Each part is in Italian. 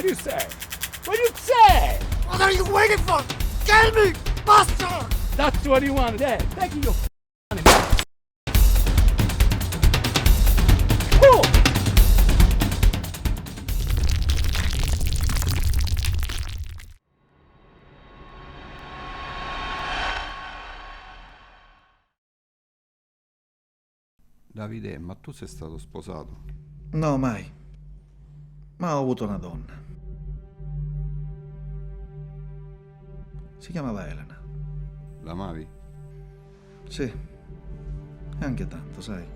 do you say? What do you say? What are you waiting for? Kill me, bastard! That's what you wanted, eh? Thank you, Oh! Davide, ma tu sei stato sposato? No, mai. Ma ho avuto una donna. Si chiamava Elena. L'amavi? Sì. E anche tanto, sai.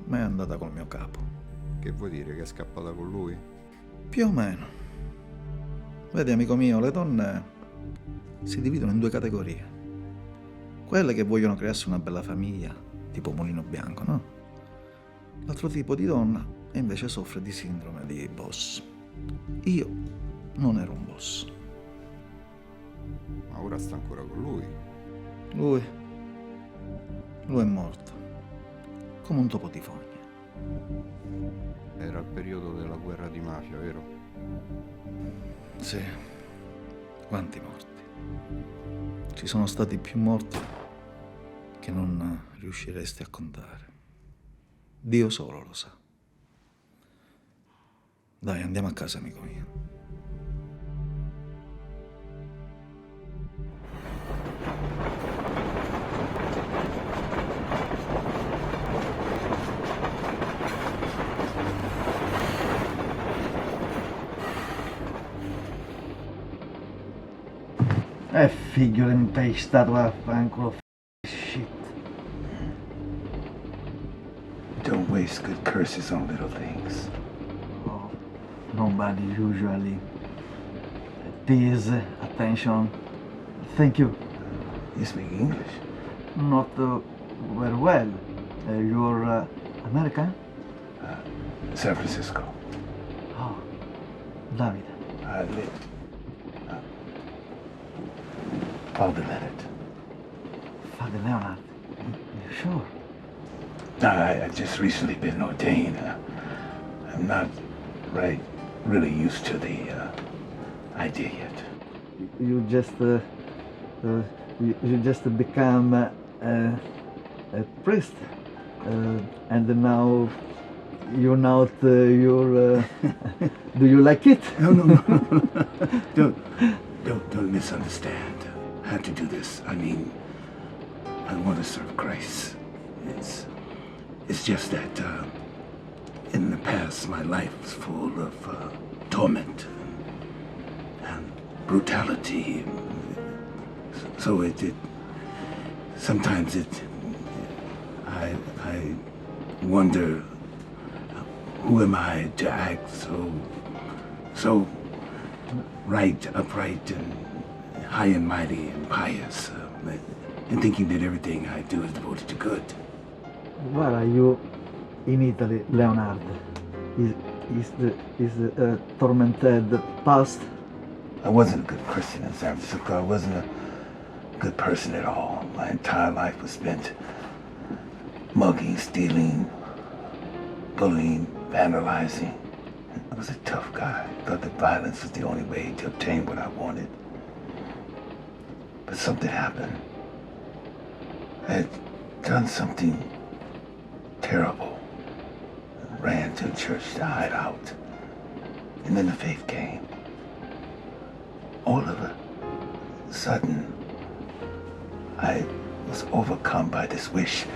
Ma è andata col mio capo. Che vuoi dire, che è scappata con lui? Più o meno. Vedi, amico mio, le donne si dividono in due categorie. Quelle che vogliono crearsi una bella famiglia, tipo Mulino Bianco, no? L'altro tipo di donna invece soffre di sindrome di boss. Io non ero un boss. Ma ora sta ancora con lui? Lui è morto. Come un topo di fogna. Era il periodo della guerra di mafia, vero? Sì. Quanti morti. Ci sono stati più morti che non riusciresti a contare. Dio solo lo sa. Dai, andiamo a casa, amico mio. Figlio d'impestato, vaffanculo, shit. Don't waste good curses on little things. Oh, nobody usually pays attention. Thank you. You speak English? Not very well. You're American? San Francisco. Oh, Davide. I live. Father Leonard. Father Leonard. You sure? I just recently been ordained. I'm not really used to the idea yet. You just become a priest, and now you're not. Do you like it? No. Don't misunderstand. I have to do this. I mean, I want to serve Christ. It's just that in the past my life was full of torment and brutality. So sometimes I wonder, who am I to act so right, upright, and high and mighty and pious, and thinking that everything I do is devoted to good. Where are you in Italy, Leonard? Is the tormented past? I wasn't a good Christian in San Francisco. I wasn't a good person at all. My entire life was spent mugging, stealing, bullying, vandalizing. I was a tough guy. I thought that violence was the only way to obtain what I wanted. But something happened. I had done something terrible. I ran to a church to hide out. And then the faith came. All of a sudden, I was overcome by this wish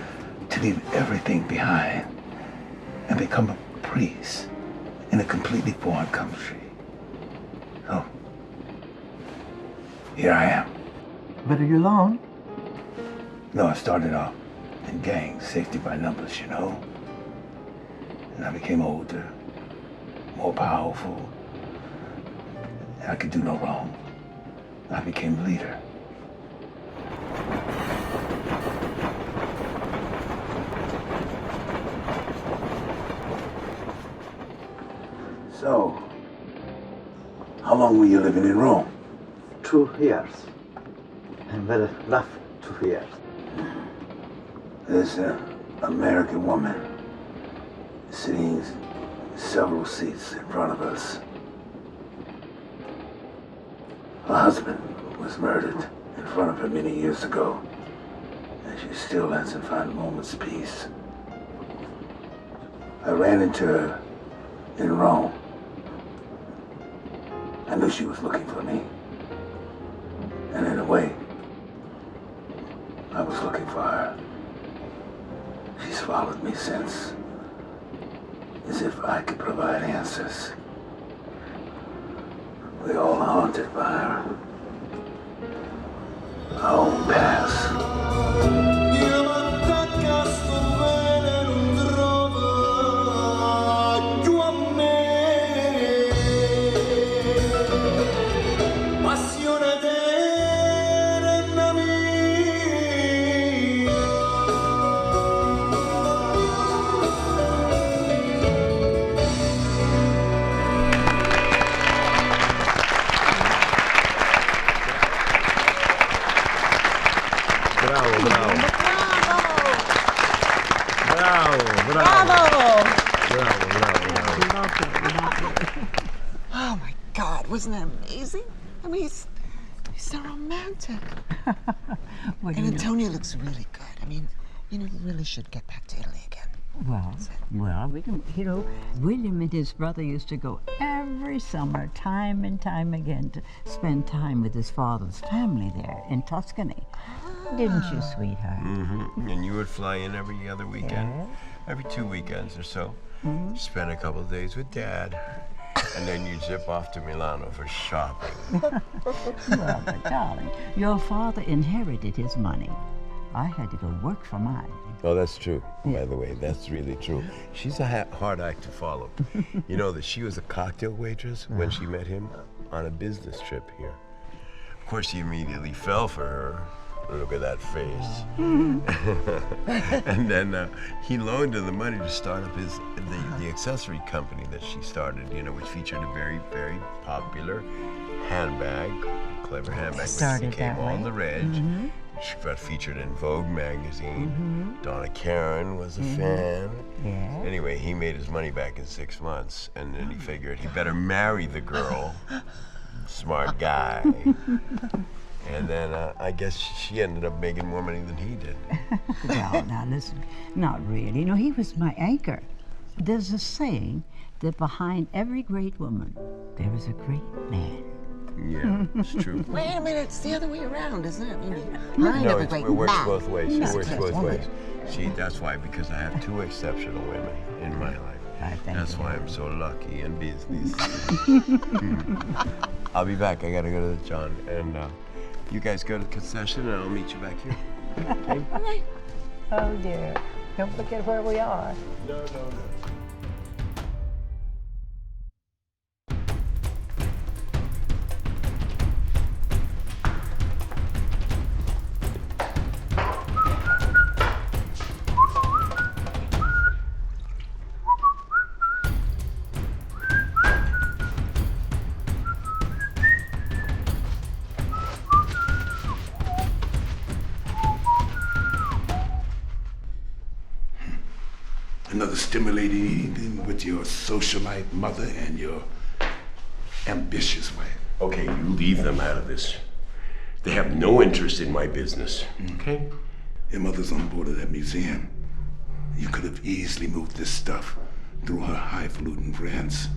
to leave everything behind and become a priest in a completely foreign country. So, here I am. But are you alone? No, I started off in gangs, safety by numbers, you know. And I became older, more powerful. I could do no wrong. I became the leader. So, how long were you living in Rome? 2 years. And very rough 2 years. There's an American woman sitting several seats in front of us. Her husband was murdered in front of her many years ago, and she still hasn't found a moment's peace. I ran into her in Rome. I knew she was looking for me. And in a way, I was looking for her. She's followed me since, as if I could provide answers. We're all haunted by her. Our own past. Oh my God, wasn't that amazing? I mean, he's so romantic. What And do you know? Antonio looks really good. I mean, you know, we really should get back to Italy again. Well, we can, you know, William and his brother used to go every summer, time and time again, to spend time with his father's family there in Tuscany. Didn't you, sweetheart? Mm-hmm. And you would fly in every other weekend, Yeah. every 2 weekends or so. Spend a couple of days with Dad, and then you'd zip off to Milano for shopping. Well, but darling, your father inherited his money. I had to go work for mine. Oh, that's true, by the way. That's really true. She's a hard act to follow. You know that she was a cocktail waitress when she met him on a business trip here. Of course, he immediately fell for her. Look at that face. And then he loaned her the money to start up the accessory company that she started, you know, which featured a very, very popular handbag, clever handbag, which Started became that on way. the Reg. She got featured in Vogue magazine. Donna Karen was a fan. Yeah. Anyway, he made his money back in 6 months, and then he figured he better marry the girl. Smart guy. And then I guess she ended up making more money than he did. Well, now listen, not really. You know, he was my anchor. There's a saying that behind every great woman, there is a great man. Yeah, it's true. Wait a minute, it's the other way around, isn't it? I mean, behind No, every it great works man. both ways. It No, works yes, both woman. ways. See, that's why, because I have 2 exceptional women in my life. I thank That's you. why I'm so lucky in business. I'll be back. I gotta go to the John. And you guys go to the concession, and I'll meet you back here. Okay? Oh dear, don't forget where we are. No. Another stimulating evening with your socialite mother and your ambitious wife. Okay, you leave them out of this. They have no interest in my business. Okay? Your mother's on board of that museum. You could have easily moved this stuff through her highfalutin friends.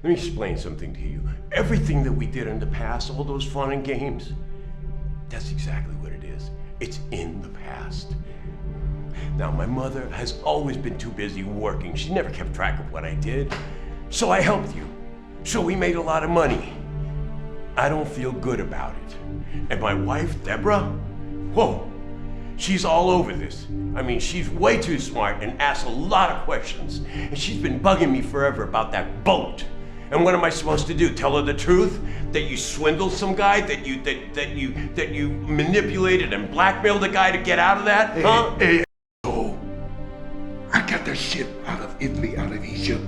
Let me explain something to you. Everything that we did in the past, all those fun and games, that's exactly what it is. It's in the past. Now, my mother has always been too busy working. She never kept track of what I did. So I helped you. So we made a lot of money. I don't feel good about it. And my wife, Deborah, whoa, she's all over this. I mean, she's way too smart and asks a lot of questions. And she's been bugging me forever about that boat. And what am I supposed to do? Tell her the truth? That you swindled some guy? That you manipulated and blackmailed a guy to get out of that? Huh? Hey, oh, I got that shit out of Italy, out of Egypt.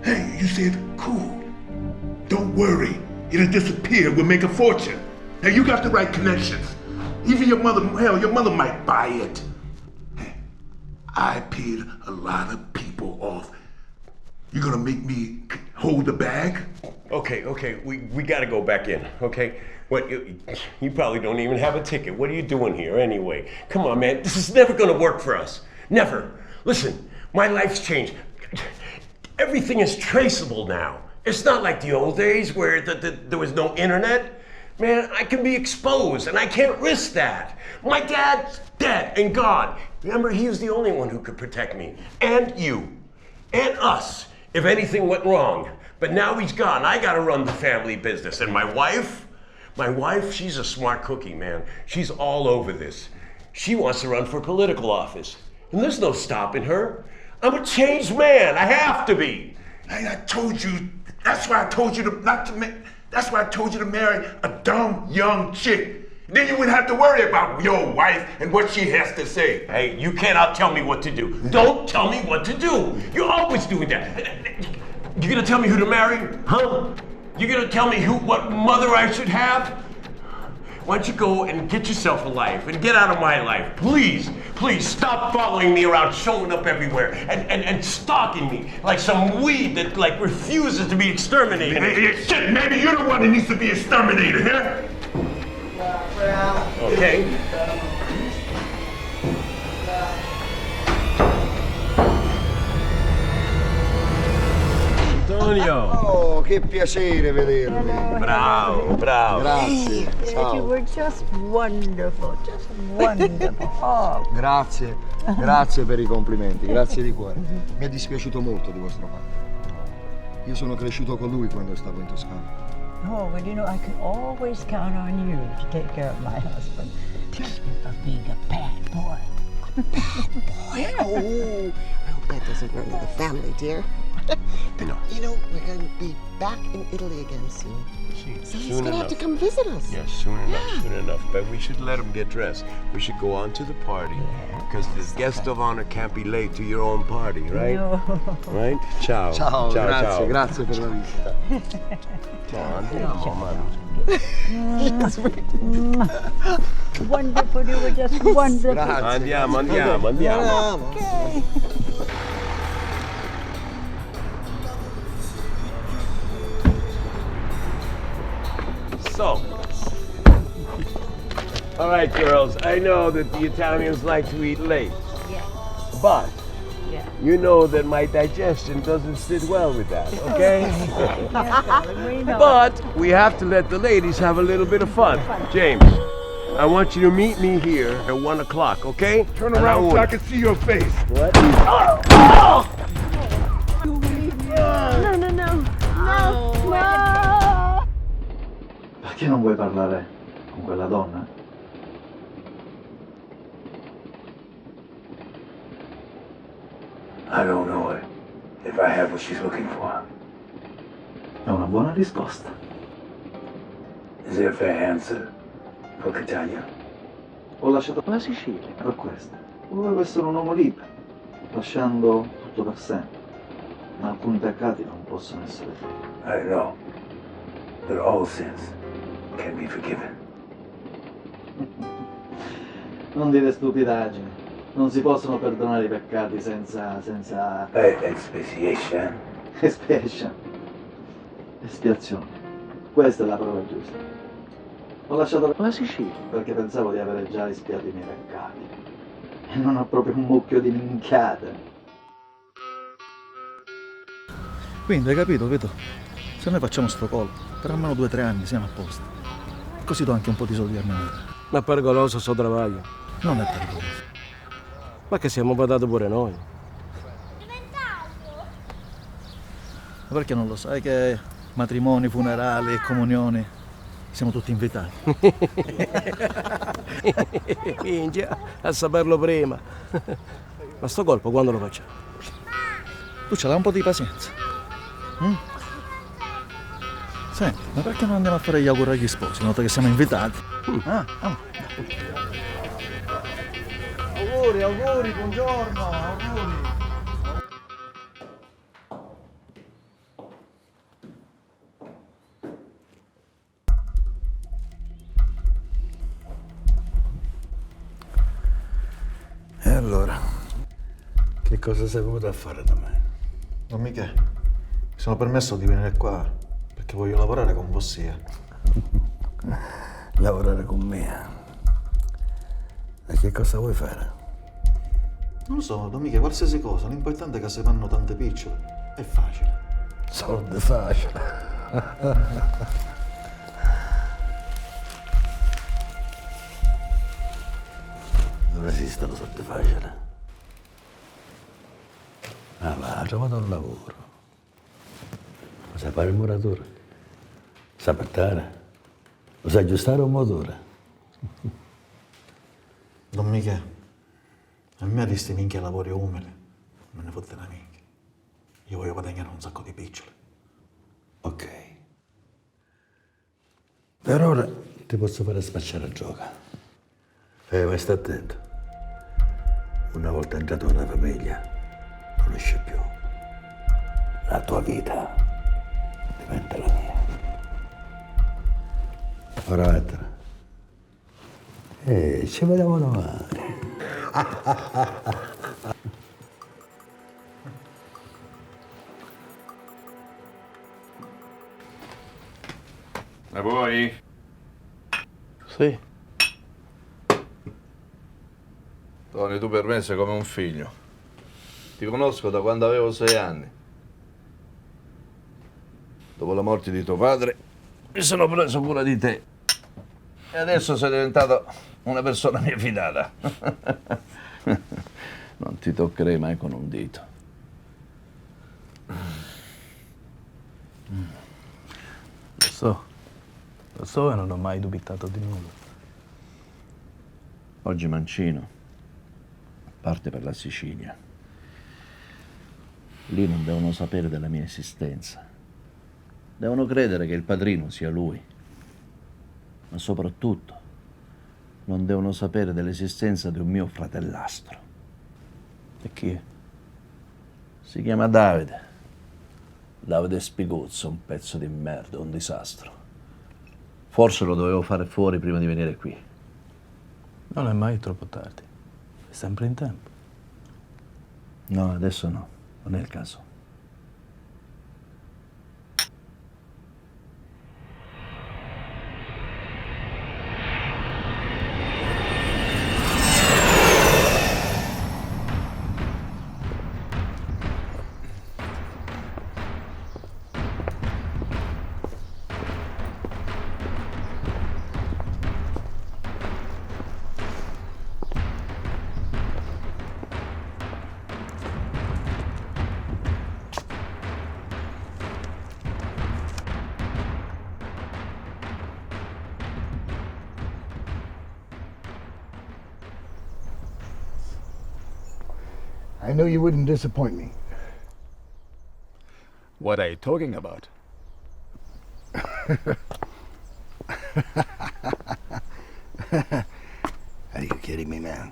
Hey, you said cool. Don't worry, it'll disappear. We'll make a fortune. Now you got the right connections. Even your mother, hell, your mother might buy it. Hey, I paid a lot of people off. You're gonna make me hold the bag? Okay, we gotta go back in, okay? What, you probably don't even have a ticket. What are you doing here anyway? Come on, man, this is never gonna work for us. Never. Listen, my life's changed. Everything is traceable now. It's not like the old days where there was no internet. Man, I can be exposed and I can't risk that. My dad's dead and gone. Remember, he was the only one who could protect me. And you. And us, if anything went wrong. But now he's gone. I gotta run the family business. And my wife, she's a smart cookie, man. She's all over this. She wants to run for political office. And there's no stopping her. I'm a changed man. I have to be. I told you, that's why I told you that's why I told you to marry a dumb young chick. Then you wouldn't have to worry about your wife and what she has to say. Hey, you cannot tell me what to do. Don't tell me what to do. You're always doing that. You gonna tell me who to marry? Huh? You gonna tell me what mother I should have? Why don't you go and get yourself a life and get out of my life? Please, please stop following me around, showing up everywhere and stalking me like some weed that like refuses to be exterminated. Shit, maybe you're the one that needs to be exterminated, huh? Okay. Antonio! Oh, che piacere vedervi. Bravo, bravo. Grazie. You Ciao. were just wonderful, just wonderful. Oh, Grazie. Grazie per i complimenti, grazie di cuore. Mi è dispiaciuto molto di vostro padre. Io sono cresciuto con lui quando stavo in Toscana. oh, well, you know, I can always count on you to take care of my husband. Just for being a bad boy. Boy, oh, I hope that doesn't run in the family, dear. No. You know, we're going to be back in Italy again soon. So he's Soon going to have to enough. come visit us. Yes, soon enough. But we should let him get dressed. We should go on to the party. Because the guest of honor can't be late to your own party, right? No. Right? Ciao. Ciao, grazie, ciao. grazie per la visita. Ciao, andiamo, mamma. Wonderful, you were just wonderful. Grazie. Andiamo. So, all right, girls, I know that the Italians like to eat late, Yeah. but Yeah. you know that my digestion doesn't sit well with that, okay? Yes, darling, we know. But we have to let the ladies have a little bit of fun. James, I want you to meet me here at 1 o'clock, okay? Turn around so I can see your face. What? Perché non vuoi parlare con quella donna? I don't know if I have what she's looking for. È una buona risposta. Is there a fair answer for Catania? Ho lasciato la Sicilia per questo. Volevo essere un uomo libero, lasciando tutto per sempre. Ma alcuni peccati non possono essere fatti. I know that all sins can be forgiven. Non dire stupidaggini. Non si possono perdonare i peccati senza Expiation. espiazione. Questa è la parola giusta. Ho lasciato la Sicilia perché pensavo di avere già espiato i miei peccati. E non ho proprio un mucchio di minchiate. Quindi hai capito, Vito? Se noi facciamo sto colpo, per almeno 2 o 3 anni siamo a posto. Così do anche un po' di soldi a mia madre. Ma pericoloso sto travaglio. Non è pericoloso. Ma che siamo badati pure noi. Ma perché non lo sai che matrimoni, funerali e comunioni siamo tutti invitati? Minchia, a saperlo prima. Ma sto colpo quando lo facciamo? Tu ce l'hai un po' di pazienza. Senti, ma perché non andiamo a fare gli auguri agli sposi, noto che siamo invitati? Auguri, buongiorno, auguri. E allora? Che cosa sei venuto a fare da me? Non mica. sono permesso di venire qua perché voglio lavorare con Bossia. Lavorare con me? E che cosa vuoi fare? Non lo so, non mica qualsiasi cosa, l'importante è che se fanno tante picciole. È facile. Soldi facile. Non esistono soldi facili. Ah, va, ha trovato un lavoro. Lo sai fare il muratore? Sa pettare? Lo sa aggiustare un motore? Don Michele, a me di sti minchia lavori umili non ne fotte una minchia. Io voglio guadagnare un sacco di picciole. Ok. Per ora ti posso fare spacciare a gioco. Ma stai attento. Una volta entrato nella famiglia, non esci più. La tua vita diventa la mia. Ora vattene. Ci vediamo domani. La vuoi? Sì. Tony, tu per me sei come un figlio. Ti conosco da quando avevo 6 anni. Dopo la morte di tuo padre, mi sono preso cura di te. E adesso sei diventato una persona mia fidata. Non ti toccherei mai con un dito. Lo so e non ho mai dubitato di nulla. Oggi Mancino parte per la Sicilia. Lì non devono sapere della mia esistenza. Devono credere che il padrino sia lui. Ma soprattutto non devono sapere dell'esistenza di un mio fratellastro. E chi è? Si chiama Davide. Davide Spiguzzo, un pezzo di merda, un disastro. Forse lo dovevo fare fuori prima di venire qui. Non è mai troppo tardi. È sempre in tempo. No, adesso no. Non è il caso. I knew you wouldn't disappoint me. What are you talking about? Are you kidding me, man?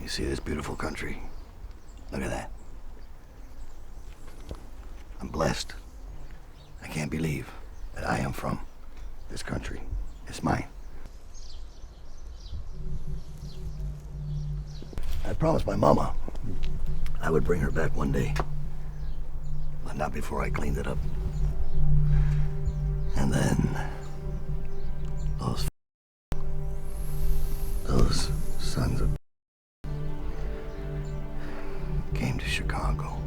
You see this beautiful country? Look at that. I'm blessed. I can't believe that I am from this country. It's mine. I promised my mama I would bring her back one day, but not before I cleaned it up. And then those sons of came to Chicago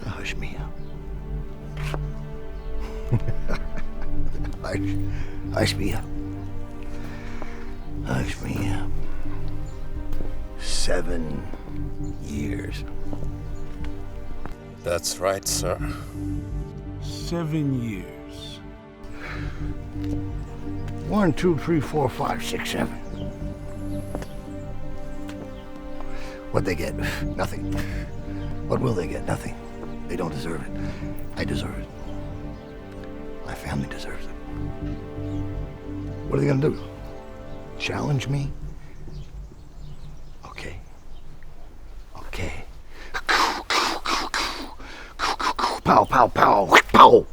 to hush me up. Hush me up. Hush me up. 7 years. That's right, sir. 7 years. 1, 2, 3, 4, 5, 6, 7. What'd they get? Nothing. What will they get? Nothing. They don't deserve it. I deserve it. My family deserves it. What are they gonna do? Challenge me? Okay. Okay. Pow, pow, pow, pow!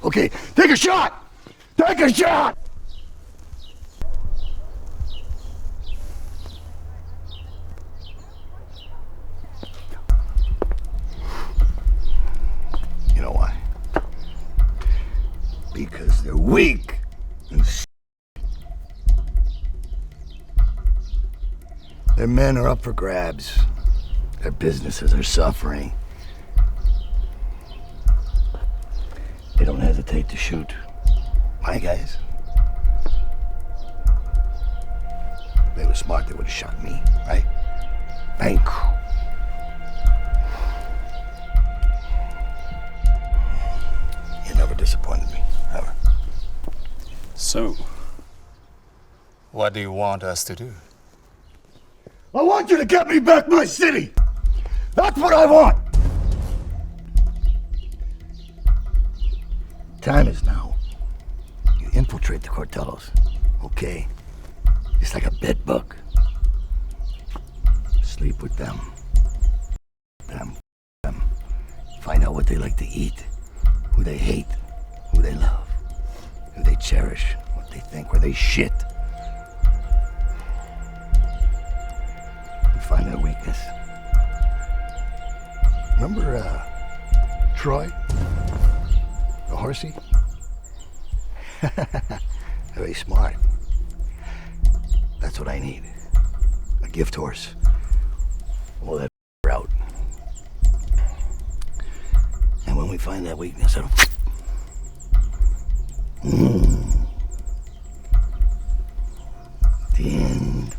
Okay, take a shot! Take a shot! weak. Their men are up for grabs. Their businesses are suffering. They don't hesitate to shoot my guys. If they were smart, they would have shot me, right? Thank you. You never disappointed me, ever. So, what do you want us to do? I want you to get me back my city! That's what I want! Time is now. You infiltrate the cartels, okay? It's like a bed bug. Sleep with them. Them. Find out what they like to eat, who they hate, who they love, who they cherish, what they think, where they shit. You find their weakness. Remember, Troy? The horsey? Very smart. That's what I need. A gift horse. All that out. And when we find that weakness, it'll... The end.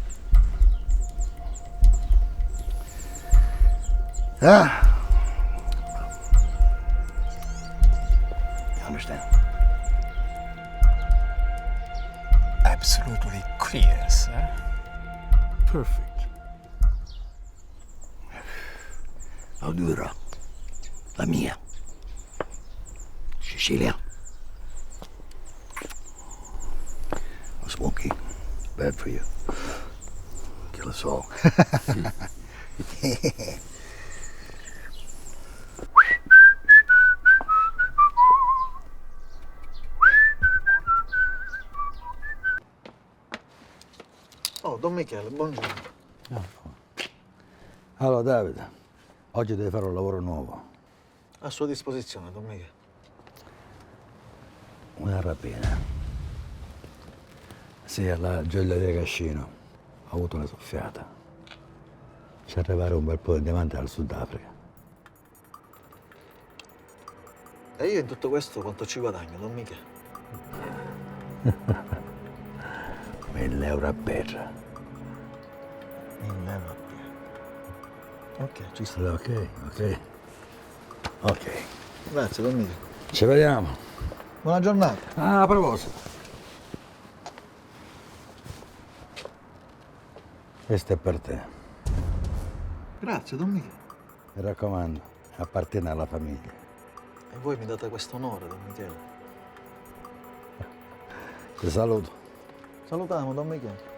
You understand? Absolutely clear, sir. Perfect. Aldura. La mia. Sicilia. Smoky. Bad for you. Kill us all. Oh, Don Michele, buongiorno. Allora Davide, oggi devi fare un lavoro nuovo. A sua disposizione, Don Michele. Una rapina. Sì, alla gioielleria Cascino. Ho avuto una soffiata. Ci arrivare un bel po' di diamanti dal Sudafrica. E io in tutto questo quanto ci guadagno, Don Michele? 1.000 euro a birra. 1.000 euro a birra. Ok, ci sta. Ok. Grazie, Don Michele. Ci vediamo. Buona giornata. Ah, a proposito. Questo è per te. Grazie, Don Michele. Mi raccomando, appartiene alla famiglia. E voi mi date questo onore, Don Michele. Ti saluto. Salutiamo, Don Michele.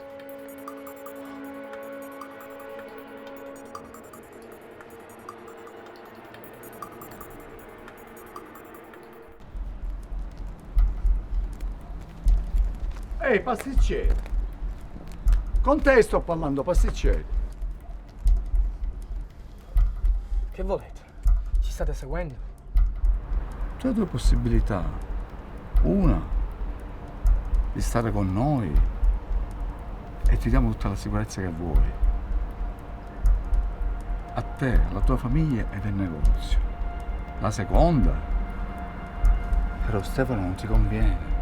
Ehi, pasticcere! Con te sto parlando, pasticcere! Che volete? Ci state seguendo? C'è due possibilità. Una, di stare con noi e ti diamo tutta la sicurezza che vuoi. A te, alla tua famiglia e del negozio. La seconda, però Stefano non ti conviene.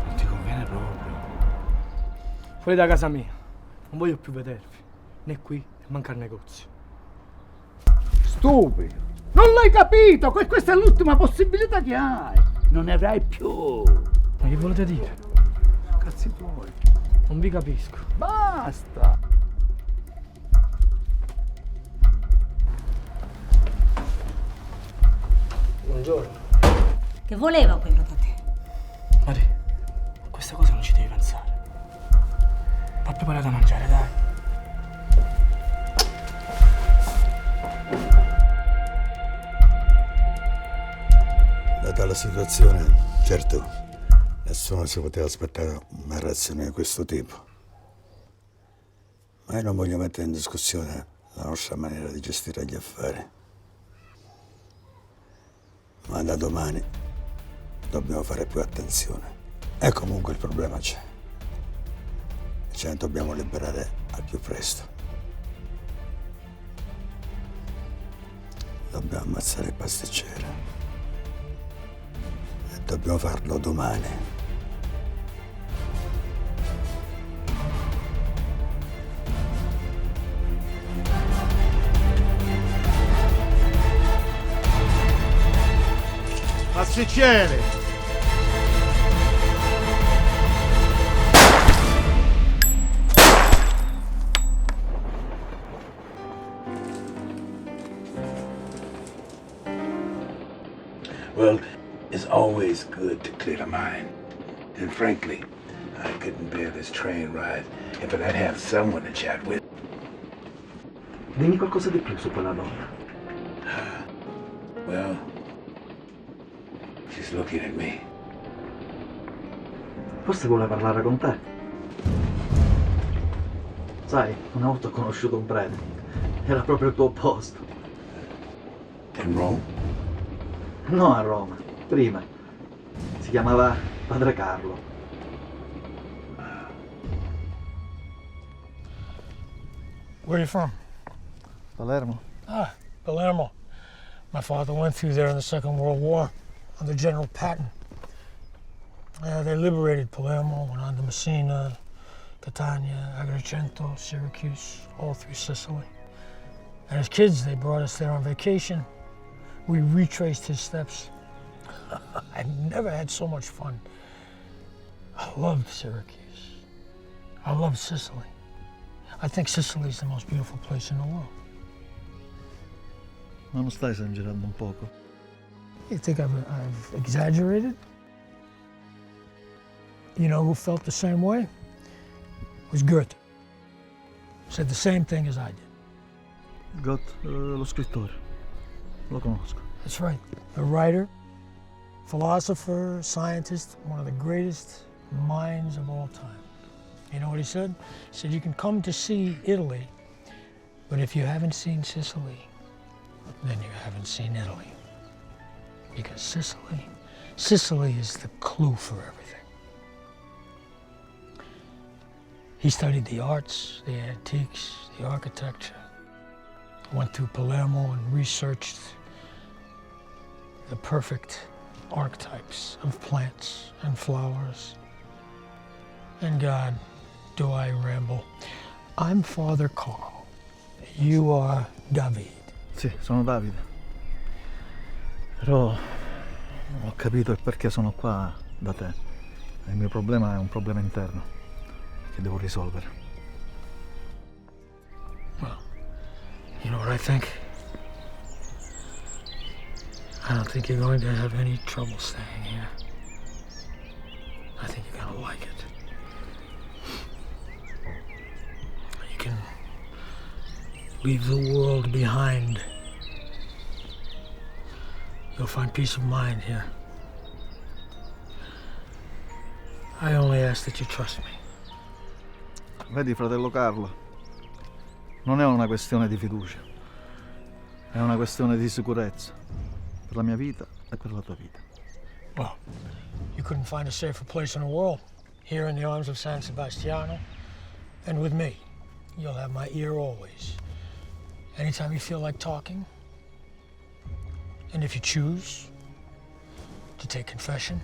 Non ti conviene proprio. Fuori da casa mia. Non voglio più vedervi. Né qui, né manca al negozio. Stupido! Non l'hai capito! Questa è l'ultima possibilità che hai! Non ne avrai più! Ma che volete dire? Cazzi tuoi! Non vi capisco. Basta! Buongiorno. Che voleva quello da te? Mari, a questa cosa non ci devi pensare. Va preparato a mangiare, dai. Data la situazione, certo, nessuno si poteva aspettare una reazione di questo tipo. Ma io non voglio mettere in discussione la nostra maniera di gestire gli affari. Ma da domani dobbiamo fare più attenzione. E comunque il problema c'è. E ce ne dobbiamo liberare al più presto. Dobbiamo ammazzare il pasticcere. E dobbiamo farlo domani. Pasticcere! Well, it's always good to clear the mind. And frankly, I couldn't bear this train ride if I didn't have someone to chat with. Dimmi qualcosa di più su quella donna. Well, she's looking at me. Forse vuole parlare con te. Sai, una volta ho conosciuto un prete. Era proprio il tuo opposto. In Rome? No, a Roma. Prima. Si chiamava Padre Carlo. Where are you from? Palermo. Ah, Palermo. My father went through there in the Second World War under General Patton. They liberated Palermo, went on to Messina, Catania, Agrigento, Syracuse, all through Sicily. And as kids, they brought us there on vacation. We retraced his steps. I never had so much fun. I loved Syracuse. I loved Sicily. I think Sicily is the most beautiful place in the world. Ma non stai esagerando un poco? You think I've exaggerated? You know who felt the same way? It was Goethe. Said the same thing as I did. Goethe, lo scrittore. Lo conosco. That's right. A writer, philosopher, scientist, one of the greatest minds of all time. You know what he said? He said, you can come to see Italy, but if you haven't seen Sicily, then you haven't seen Italy. Because Sicily is the clue for everything. He studied the arts, the antiques, the architecture. Went through Palermo and researched the perfect archetypes of plants and flowers. And God, do I ramble. I'm Father Carl. You are David. Sì, sono Davide. Però ho capito il perché sono qua da te. Il mio problema è un problema interno che devo risolvere. Well, you know what I think? I don't think you're going to have any trouble staying here. I think you're going to like it. You can leave the world behind. You'll find peace of mind here. I only ask that you trust me. Vedi, fratello Carlo, non è una questione di fiducia, è una questione di sicurezza per la mia vita e per la tua vita. Well, you couldn't find a safer place in the world. Here in the arms of San Sebastiano, and with me, you'll have my ear always. Anytime you feel like talking, and if you choose to take confession.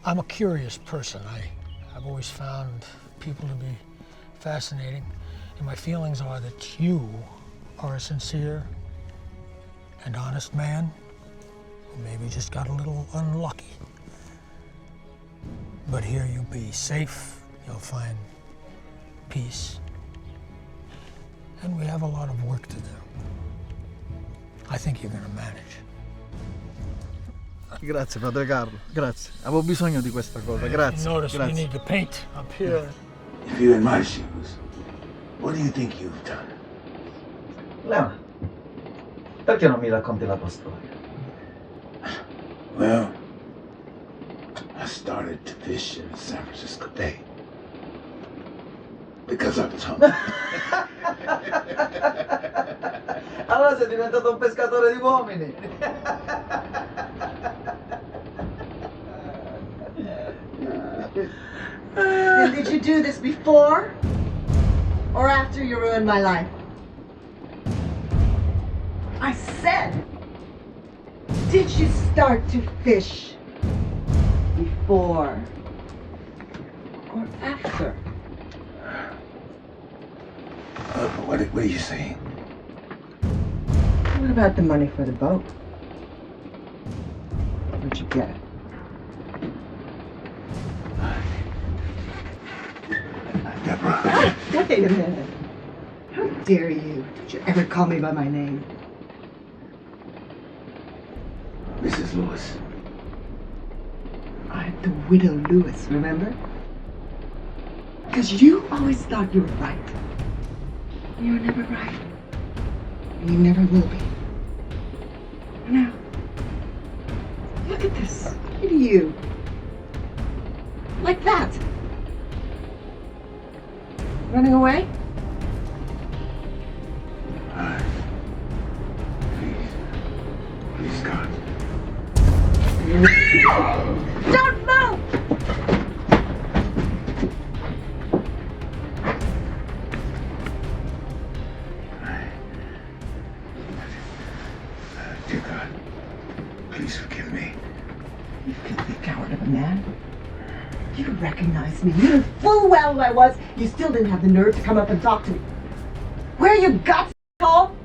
I'm a curious person. I've always found people to be fascinating, and my feelings are that you are a sincere and honest man who maybe just got a little unlucky. But here you'll be safe, you'll find peace, and we have a lot of work to do. I think you're gonna manage. Grazie, padre Carlo, grazie. Avevo bisogno di questa cosa, grazie. Notice we grazie. need to paint up here. If you're in my shoes, what do you think you've done? Leona, perché non mi racconti la tua storia? Well, I started to fish in the San Francisco Bay because I was hungry. Allora sei diventato un pescatore di uomini. And did you do this before or after you ruined my life? I said, did you start to fish before or after? What are you saying? What about the money for the boat? Where'd you get it? Deborah. Wait a minute. How dare you? Don't you ever call me by my name. Mrs. Lewis. I'm the widow Lewis, remember? Because you always thought you were right. You were never right. And you never will be. Now, look at this. Look at you. Like that. Running away? Please, God. Don't move! Dear God, please forgive me. You filthy coward of a man. You recognized me. You knew full well who I was. You still didn't have the nerve to come up and talk to me. Where are your guts, Paul?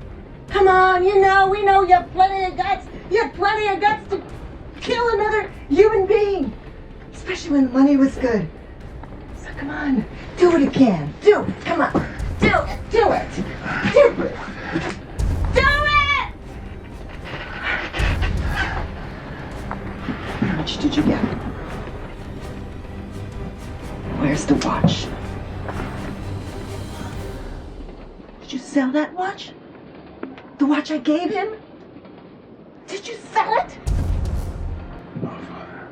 Come on, we know you have plenty of guts. You have plenty of guts to kill another human being. Especially when the money was good. So come on, do what you can. Do it, come on. Do it, do it. Do it. Do it! How much did you get? Where's the watch? Did you sell that watch? The watch I gave him? Did you sell it? No, Father.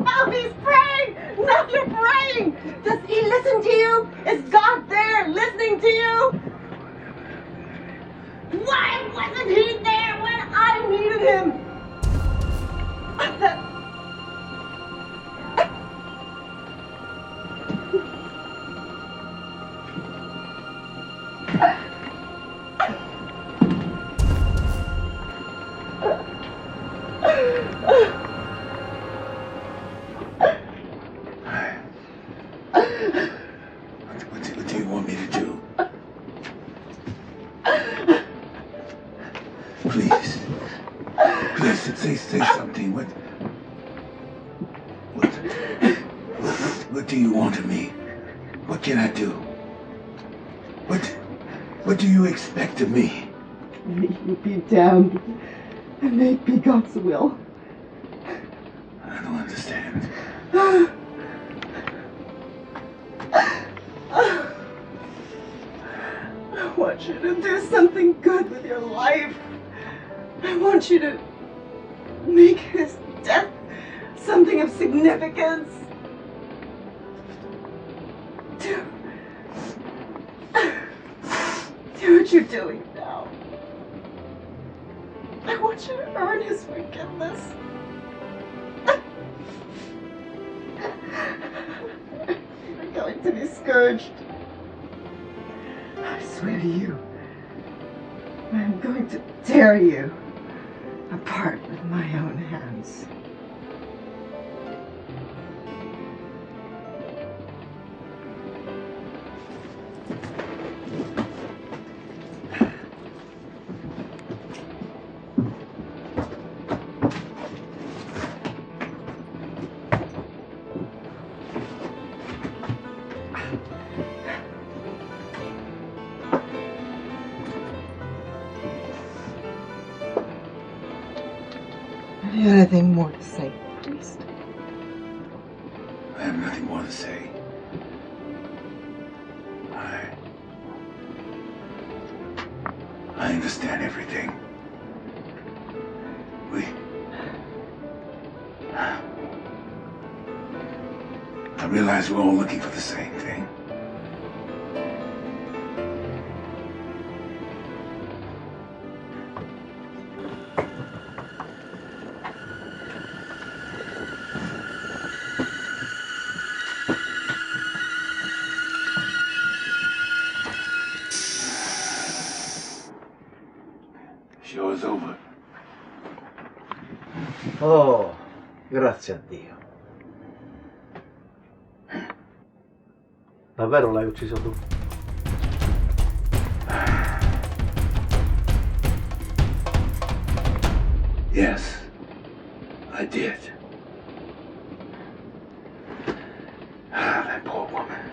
Now he's praying! Now you're praying! Does he listen to you? Is God there listening to you? Why wasn't he there when I needed him? What do you want me to do? Please. Please, say something. What do you want of me? What can I do? What do you expect of me? May you be damned, and may it be God's will. I don't understand. I want you to do something good with your life. I want you to make his death something of significance. Do what you're doing now. I want you to earn his forgiveness. You're going to be scourged. I swear to you, I'm going to tear you apart with my own hands. Have you anything more to say, priest? I have nothing more to say. I understand everything. I realize we're all looking for the same thing. Oh, grazie a Dio. Davvero l'hai ucciso tu? Yes, I did. That poor woman.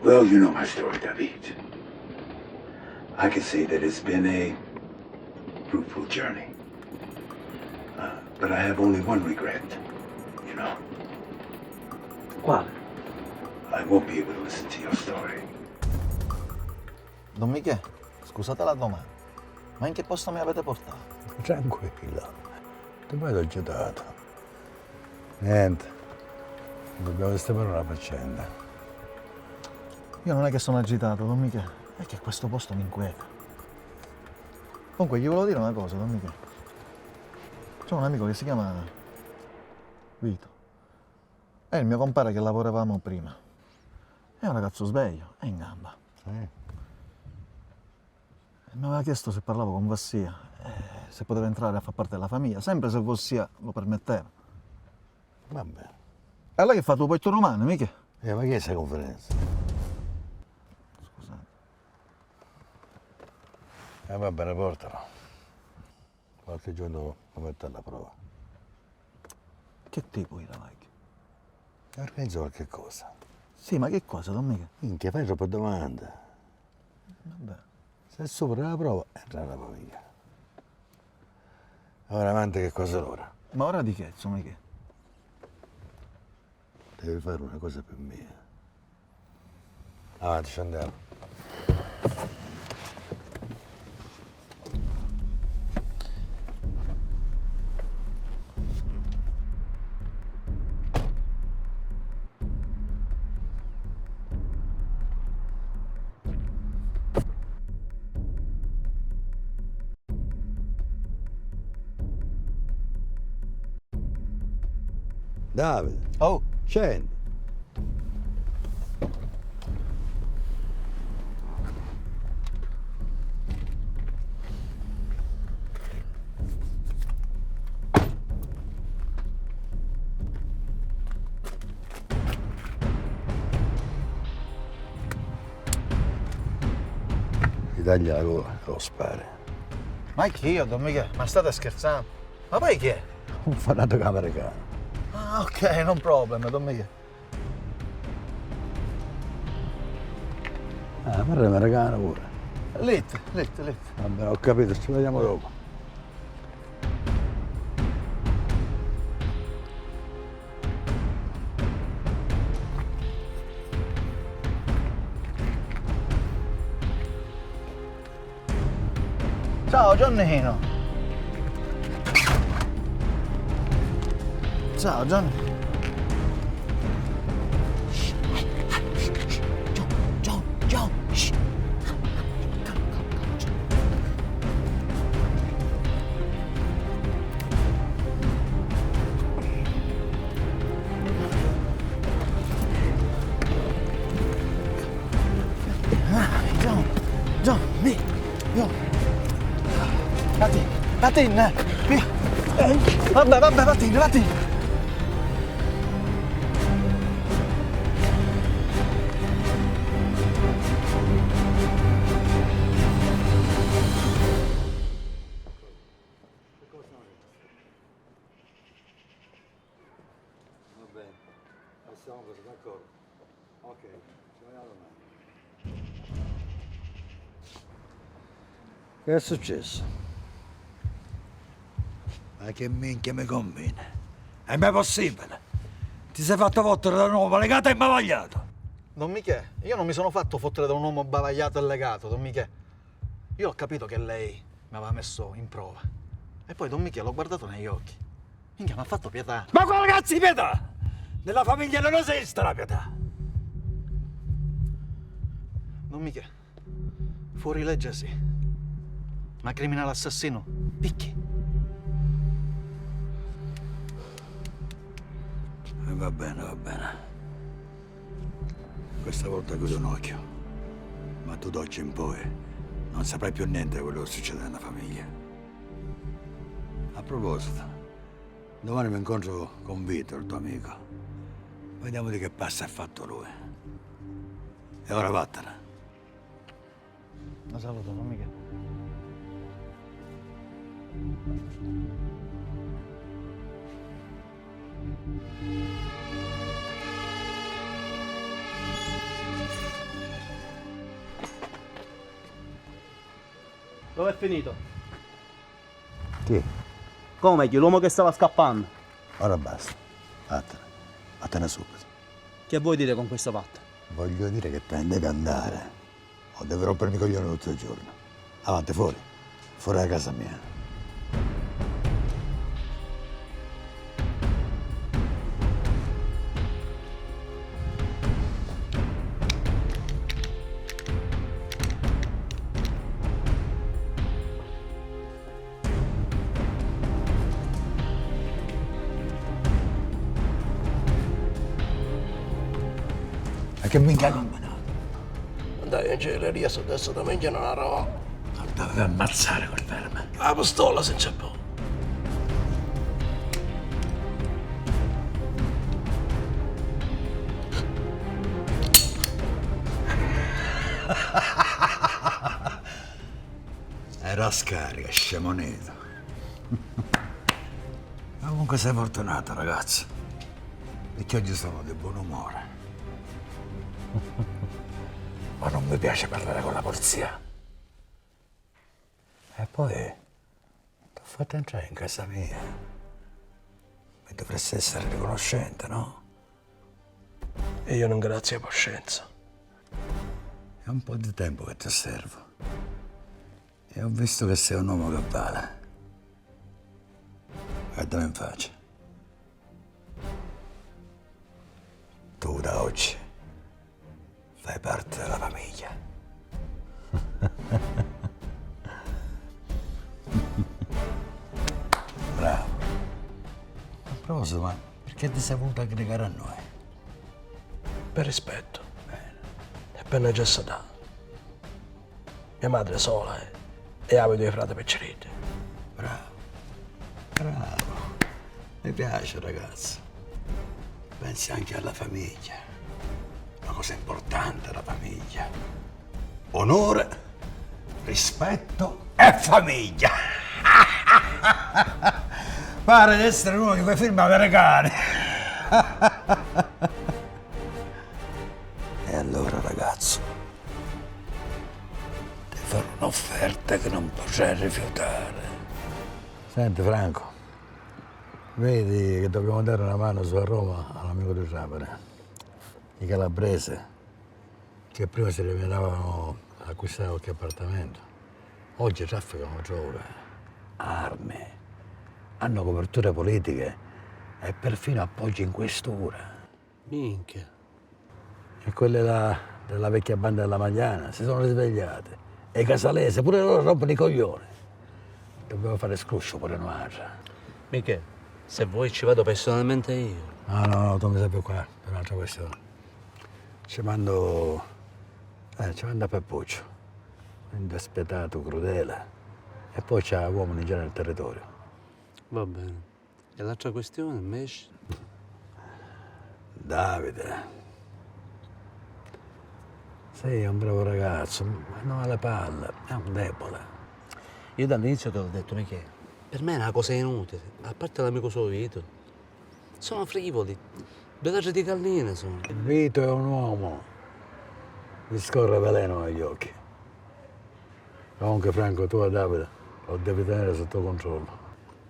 Well, you know my story, David. I can say that it's been a fruitful journey. But I have only one regret, you know. Quale? I won't be able to listen to your story. Don Michele, scusate la domanda, ma in che posto mi avete portato? Tranquillo, ti vedo agitato. Niente, dobbiamo sistemare una faccenda. Io non è che sono agitato, Don Michele, è che questo posto mi inquieta. Comunque, gli volevo dire una cosa, Don Michele. C'è un amico che si chiama Vito. È il mio compare che lavoravamo prima. È un ragazzo sveglio, è in gamba. Sì. Mi aveva chiesto se parlavo con Vassia, se poteva entrare a far parte della famiglia, sempre se Vassia lo permetteva. Vabbè. E lei che fa tu petto romano, mica? Ma che è questa conferenza? Scusate. Va bene, portalo. Qualche giorno lo metto alla prova. Che tipo di lavaglia? Organizzo qualche cosa. Sì, ma che cosa, Don Michele? Minchia, fai troppe domande. Vabbè. Se supera la prova, entra nella famiglia. Ora avanti che cosa l'ora? Ma ora di che, insomma, che? Devi fare una cosa per me. Avanti, ci andiamo. Davide. Oh. Scendi. Ti taglia la gola e lo spari. Ma chi io, Don Michele? Ma state scherzando? Ma poi chi è? Un fanato americano. Ah, ok, non problem, Don Michele. Parla americano pure. Lit. Vabbè, ho capito, ci vediamo dopo. Ciao, Giannino. Ciao, Gianni. John. John, lì, io. Vattene, via. Vabbè, vattene. Passiamo così, d'accordo? Ok, ci vediamo domani. Che è successo? Ma che minchia mi combina? È mai possibile? Ti sei fatto fottere da un uomo legato e imbavagliato? Don Michele, io non mi sono fatto fottere da un uomo bavagliato e legato, Don Michele. Io ho capito che lei mi aveva messo in prova. E poi Don Michele l'ho guardato negli occhi. Minchia, mi ha fatto pietà. Ma quale cazzo di pietà? Nella famiglia non esiste la pietà. Don Michele, fuori legge sì. Ma criminale assassino, picchi. Va bene. Questa volta chiudo un occhio. Ma tu d'oggi in poi non saprai più niente di quello che succede nella famiglia. proposito, domani mi incontro con Vito, il tuo amico. Vediamo di che passa è fatto lui. E ora vattene. La saluto, Don Michele. Dove è finito? Chi? Come? Chi? L'uomo che stava scappando. Ora basta. Vattene. Vattene subito. Che vuoi dire con questa patta? Voglio dire che te ne devi andare. O devi rompermi i coglioni tutto il giorno. Avanti, fuori. Fuori da casa mia. Ma che minchia combinato? Dai, in gelateria, adesso da mangiare non arriva. Dovevi ammazzare quel verme. La pistola senza po'. Era scarica, scemonito. Ma comunque sei fortunato, ragazzo. Perché oggi sono di buon umore. Ma non mi piace parlare con la polizia. E poi ti ho fatto entrare in casa mia. Mi dovresti essere riconoscente, no? E io non grazie a coscienza. È un po' di tempo che ti osservo. E ho visto che sei un uomo che vale. Guardami in faccia. Tu da oggi fai parte della famiglia. Bravo. A proposito, ma perché ti sei voluto aggregare a noi? Per rispetto. E per necessità. Mia madre è sola e ha i due frati picceriti. Bravo. Bravo. Mi piace, ragazzo. Pensi anche alla famiglia. Una cosa importante, la famiglia. Onore, rispetto e famiglia. Pare di essere uno di quei film americani. E allora, ragazzo, ti farò un'offerta che non potrai rifiutare. Senti, Franco, vedi che dobbiamo dare una mano su a Roma all'amico di Trapani, i calabresi, che prima si rivelavano ad acquistare qualche appartamento. Oggi trafficano droga, armi, hanno coperture politiche e perfino appoggi in questura. Minchia. E quelle là della vecchia banda della Magliana si sono risvegliate. E i casalesi, pure loro rompono i coglioni. Dobbiamo fare scruscio pure noi. Michele, se vuoi ci vado personalmente io. No, tu mi sei più qua, per un'altra questione. Ci mando a Peppuccio, indespietato, crudele. E poi c'ha uomini già nel territorio. Va bene. E l'altra questione invece? Davide. Sei un bravo ragazzo, ma non ha le palle, è un debole. Io dall'inizio te l'ho detto, Michele. Per me è una cosa inutile, a parte l'amico suo Vito. Sono frivoli, due di galline sono. Vito è un uomo, mi scorre veleno negli occhi. Comunque Franco, tu a Davide lo devi tenere sotto controllo.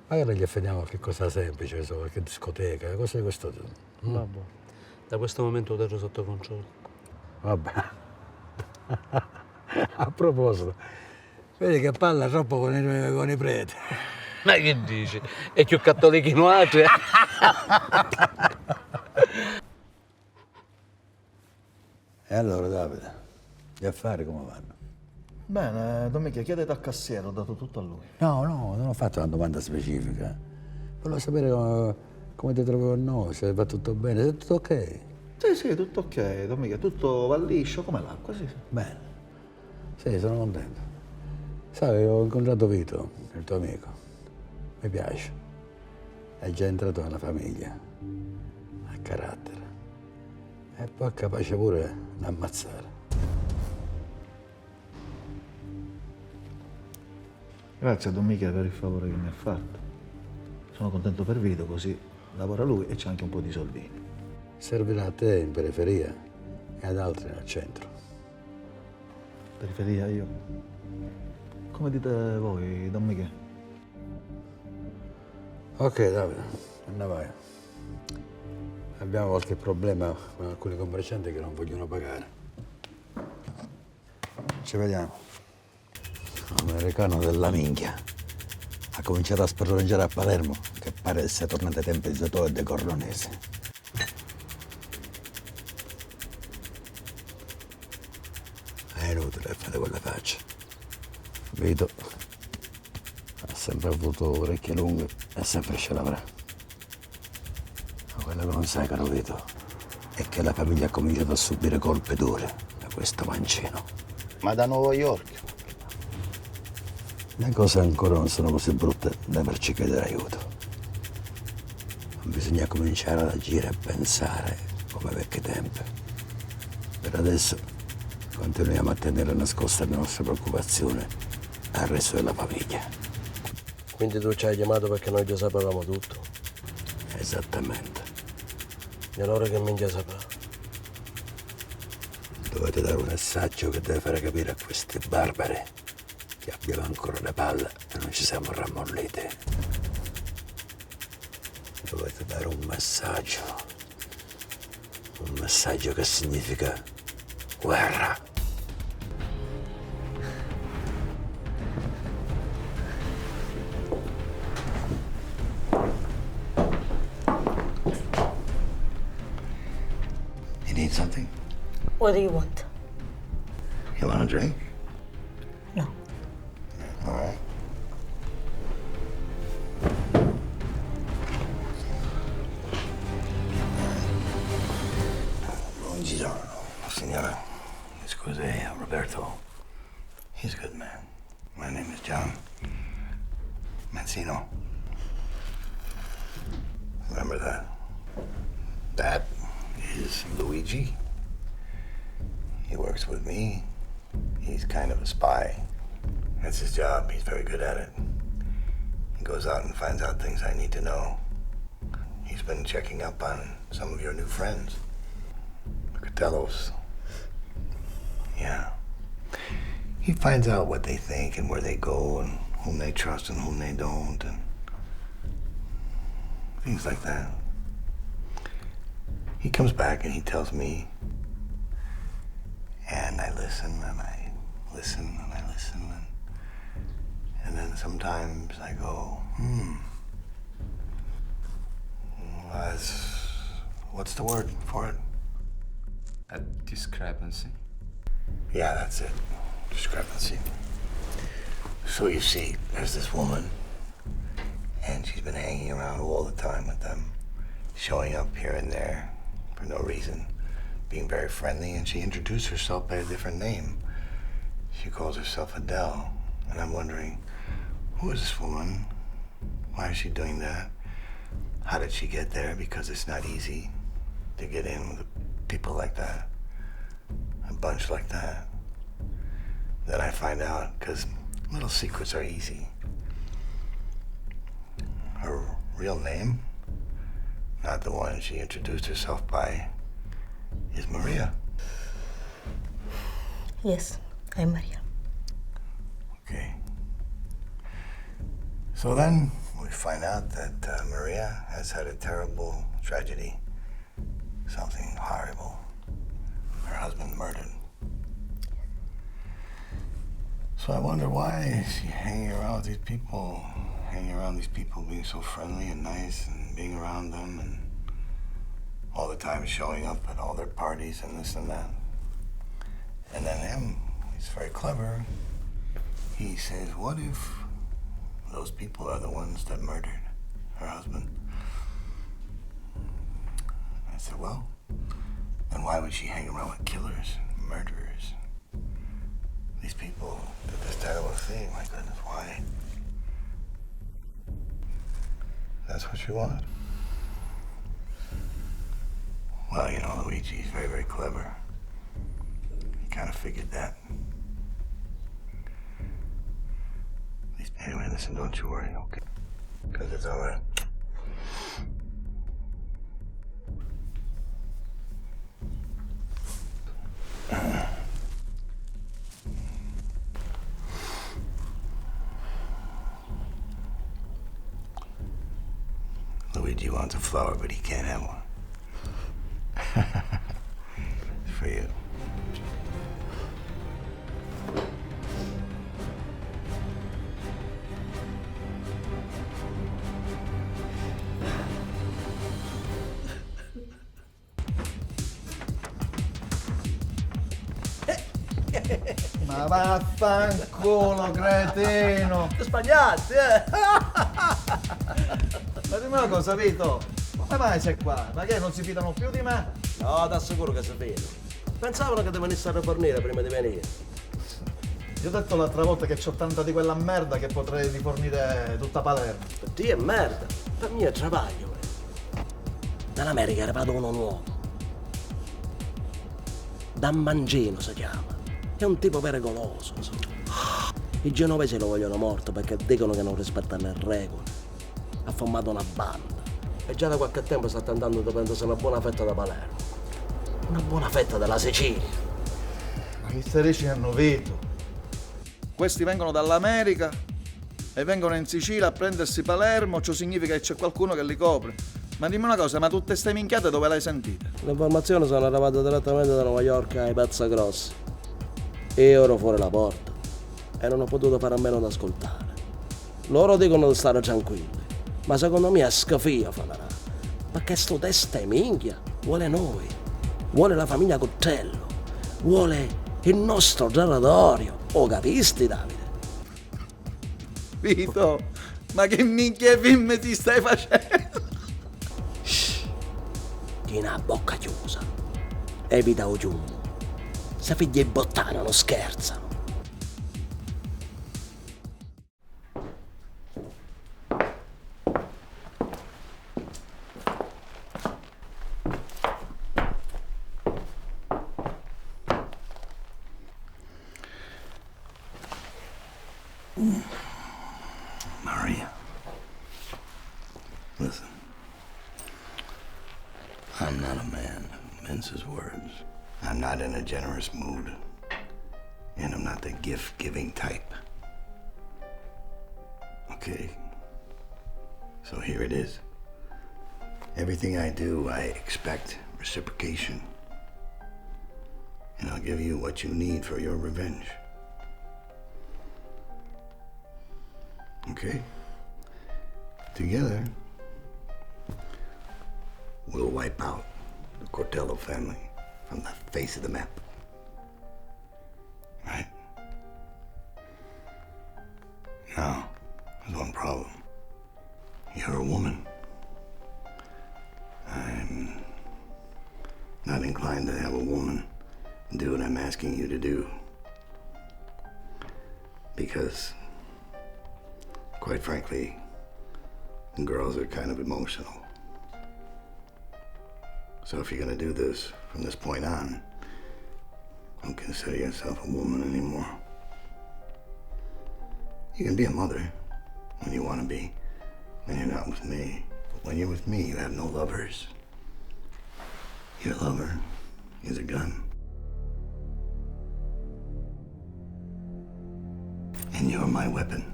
Magari gli affidiamo qualche cosa semplice, qualche discoteca, cose di questo tipo. Vabbè, da questo momento lo terrò sotto controllo. Vabbè. A proposito, vedi che parla troppo con i preti. Ma che dici? È più cattolico in altri? E allora Davide, gli affari come vanno? Bene, Don Michele, chiedete al cassiere, ho dato tutto a lui. No, non ho fatto una domanda specifica. Volevo sapere come ti trovi con noi, se va tutto bene, se è tutto ok. Sì, tutto ok, Don Michele, tutto va liscio come l'acqua, sì. Bene. Sì, sono contento. Sai, ho incontrato Vito, il tuo amico. Mi piace. È già entrato nella famiglia. Ha carattere. E poi è capace pure di ammazzare. Grazie a Don Michele per il favore che mi ha fatto. Sono contento per Vito, così lavora lui e c'è anche un po' di soldini. Servirà a te in periferia e ad altri nel centro. Periferia io? Come dite voi, Don Michele? Ok, Davide, andiamo vai. Abbiamo qualche problema con alcuni commercianti che non vogliono pagare. Ci vediamo. Un americano della minchia. Ha cominciato a spadroneggiare a Palermo, che pare essere tornato ai tempi di Totò e dei Corleonesi. È inutile fare quelle facce. Vito ha sempre avuto orecchie lunghe e sempre ce l'avrà. Ma quello che non sai, caro Vito, è che la famiglia ha cominciato a subire colpi dure da questo mancino. Ma da New York? Le cose ancora non sono così brutte da averci chiedere aiuto. Bisogna cominciare ad agire e pensare come ai vecchi tempi. Per adesso continuiamo a tenere nascoste le nostre preoccupazioni al resto della famiglia. Quindi tu ci hai chiamato perché noi già sapevamo tutto? Esattamente. E allora che minchia sapeva? Dovete dare un messaggio che deve fare capire a questi barbari che abbiamo ancora le palle e non ci siamo rammolliti. Dovete dare un messaggio che significa guerra. You need something? What do you want? You want a drink? No. All right. Buongiorno, signora. Scusi, Roberto. He's a good man. My name is John Mancino. Remember that? That is Luigi. He works with me. He's kind of a spy. That's his job. He's very good at it. He goes out and finds out things I need to know. He's been checking up on some of your new friends. Catellos. Yeah. He finds out what they think and where they go and whom they trust and whom they don't and things like that. He comes back and he tells me, and I listen and I listen and I listen and then sometimes I go, what's the word for it? A discrepancy? Yeah, that's it. Discrepancy. So you see, there's this woman, and she's been hanging around all the time with them, showing up here and there for no reason, being very friendly, and she introduced herself by a different name. She calls herself Adele, and I'm wondering, who is this woman? Why is she doing that? How did she get there? Because it's not easy to get in with people like that, a bunch like that. Then I find out, because little secrets are easy. Her real name, not the one she introduced herself by, is Maria. Yes, I'm Maria. Okay. So then we find out that Maria has had a terrible tragedy. Something horrible. Her husband murdered. So I wonder why is she hanging around with these people, being so friendly and nice and being around them and all the time showing up at all their parties and this and that. And then him, he's very clever. He says, what if those people are the ones that murdered her husband? I said, well, then why would she hang around with killers, murderers? These people did this terrible thing, my goodness, why? That's what you want. Well, you know, Luigi's very, very clever. He kind of figured that. Anyway, listen, don't you worry, okay? Because it's all right. Luigi wants a flower, but he can't have one. It's for you. Ma vaffanculo, cretino! Ti sbagliati, Ma dimmi una cosa, Vito. Come mai sei qua? Ma che non si fidano più di me? No, ti assicuro che si fidano. Pensavano che ti venissero a fornire prima di venire. Ti ho detto l'altra volta che c'ho tanta di quella merda che potrei rifornire tutta Palermo. Per te è merda, per me è travaglio. Dall'America è arrivato uno nuovo. Dan Mangino si chiama. È un tipo pericoloso, insomma. I genovesi lo vogliono morto perché dicono che non rispetta le regole. Ha formato una banda. E già da qualche tempo sta tentando di prendersi una buona fetta da Palermo. Una buona fetta della Sicilia. Ma che stai dicendo, Vito? Questi vengono dall'America e vengono in Sicilia a prendersi Palermo, ciò significa che c'è qualcuno che li copre. Ma dimmi una cosa, ma tutte ste minchiate dove le hai sentite? Le informazioni sono arrivate direttamente da New York ai Pezzagrossi. E io ero fuori la porta e non ho potuto fare a meno di ascoltare. Loro dicono di stare tranquilli, ma secondo me è schifo fanarà. Perché sto testa è minchia, vuole noi, vuole la famiglia Cottello, vuole il nostro territorio. Oh, capisti, Davide? Vito, ma che minchia film ti stai facendo? Tieni la bocca chiusa, evita o giù. Se figli di bottana non scherzano. Maria, listen. I'm not a man who minces words. I'm not in a generous mood. And I'm not the gift-giving type. Okay? So here it is. Everything I do, I expect reciprocation. And I'll give you what you need for your revenge. Okay? Together, we'll wipe out the Cortello family from the face of the map. Right? Now, there's one problem. You're a woman. I'm not inclined to have a woman do what I'm asking you to do. Because, quite frankly, girls are kind of emotional. So if you're gonna do this from this point on, don't consider yourself a woman anymore. You can be a mother when you want to be, when you're not with me. But when you're with me, you have no lovers. Your lover is a gun. And you're my weapon.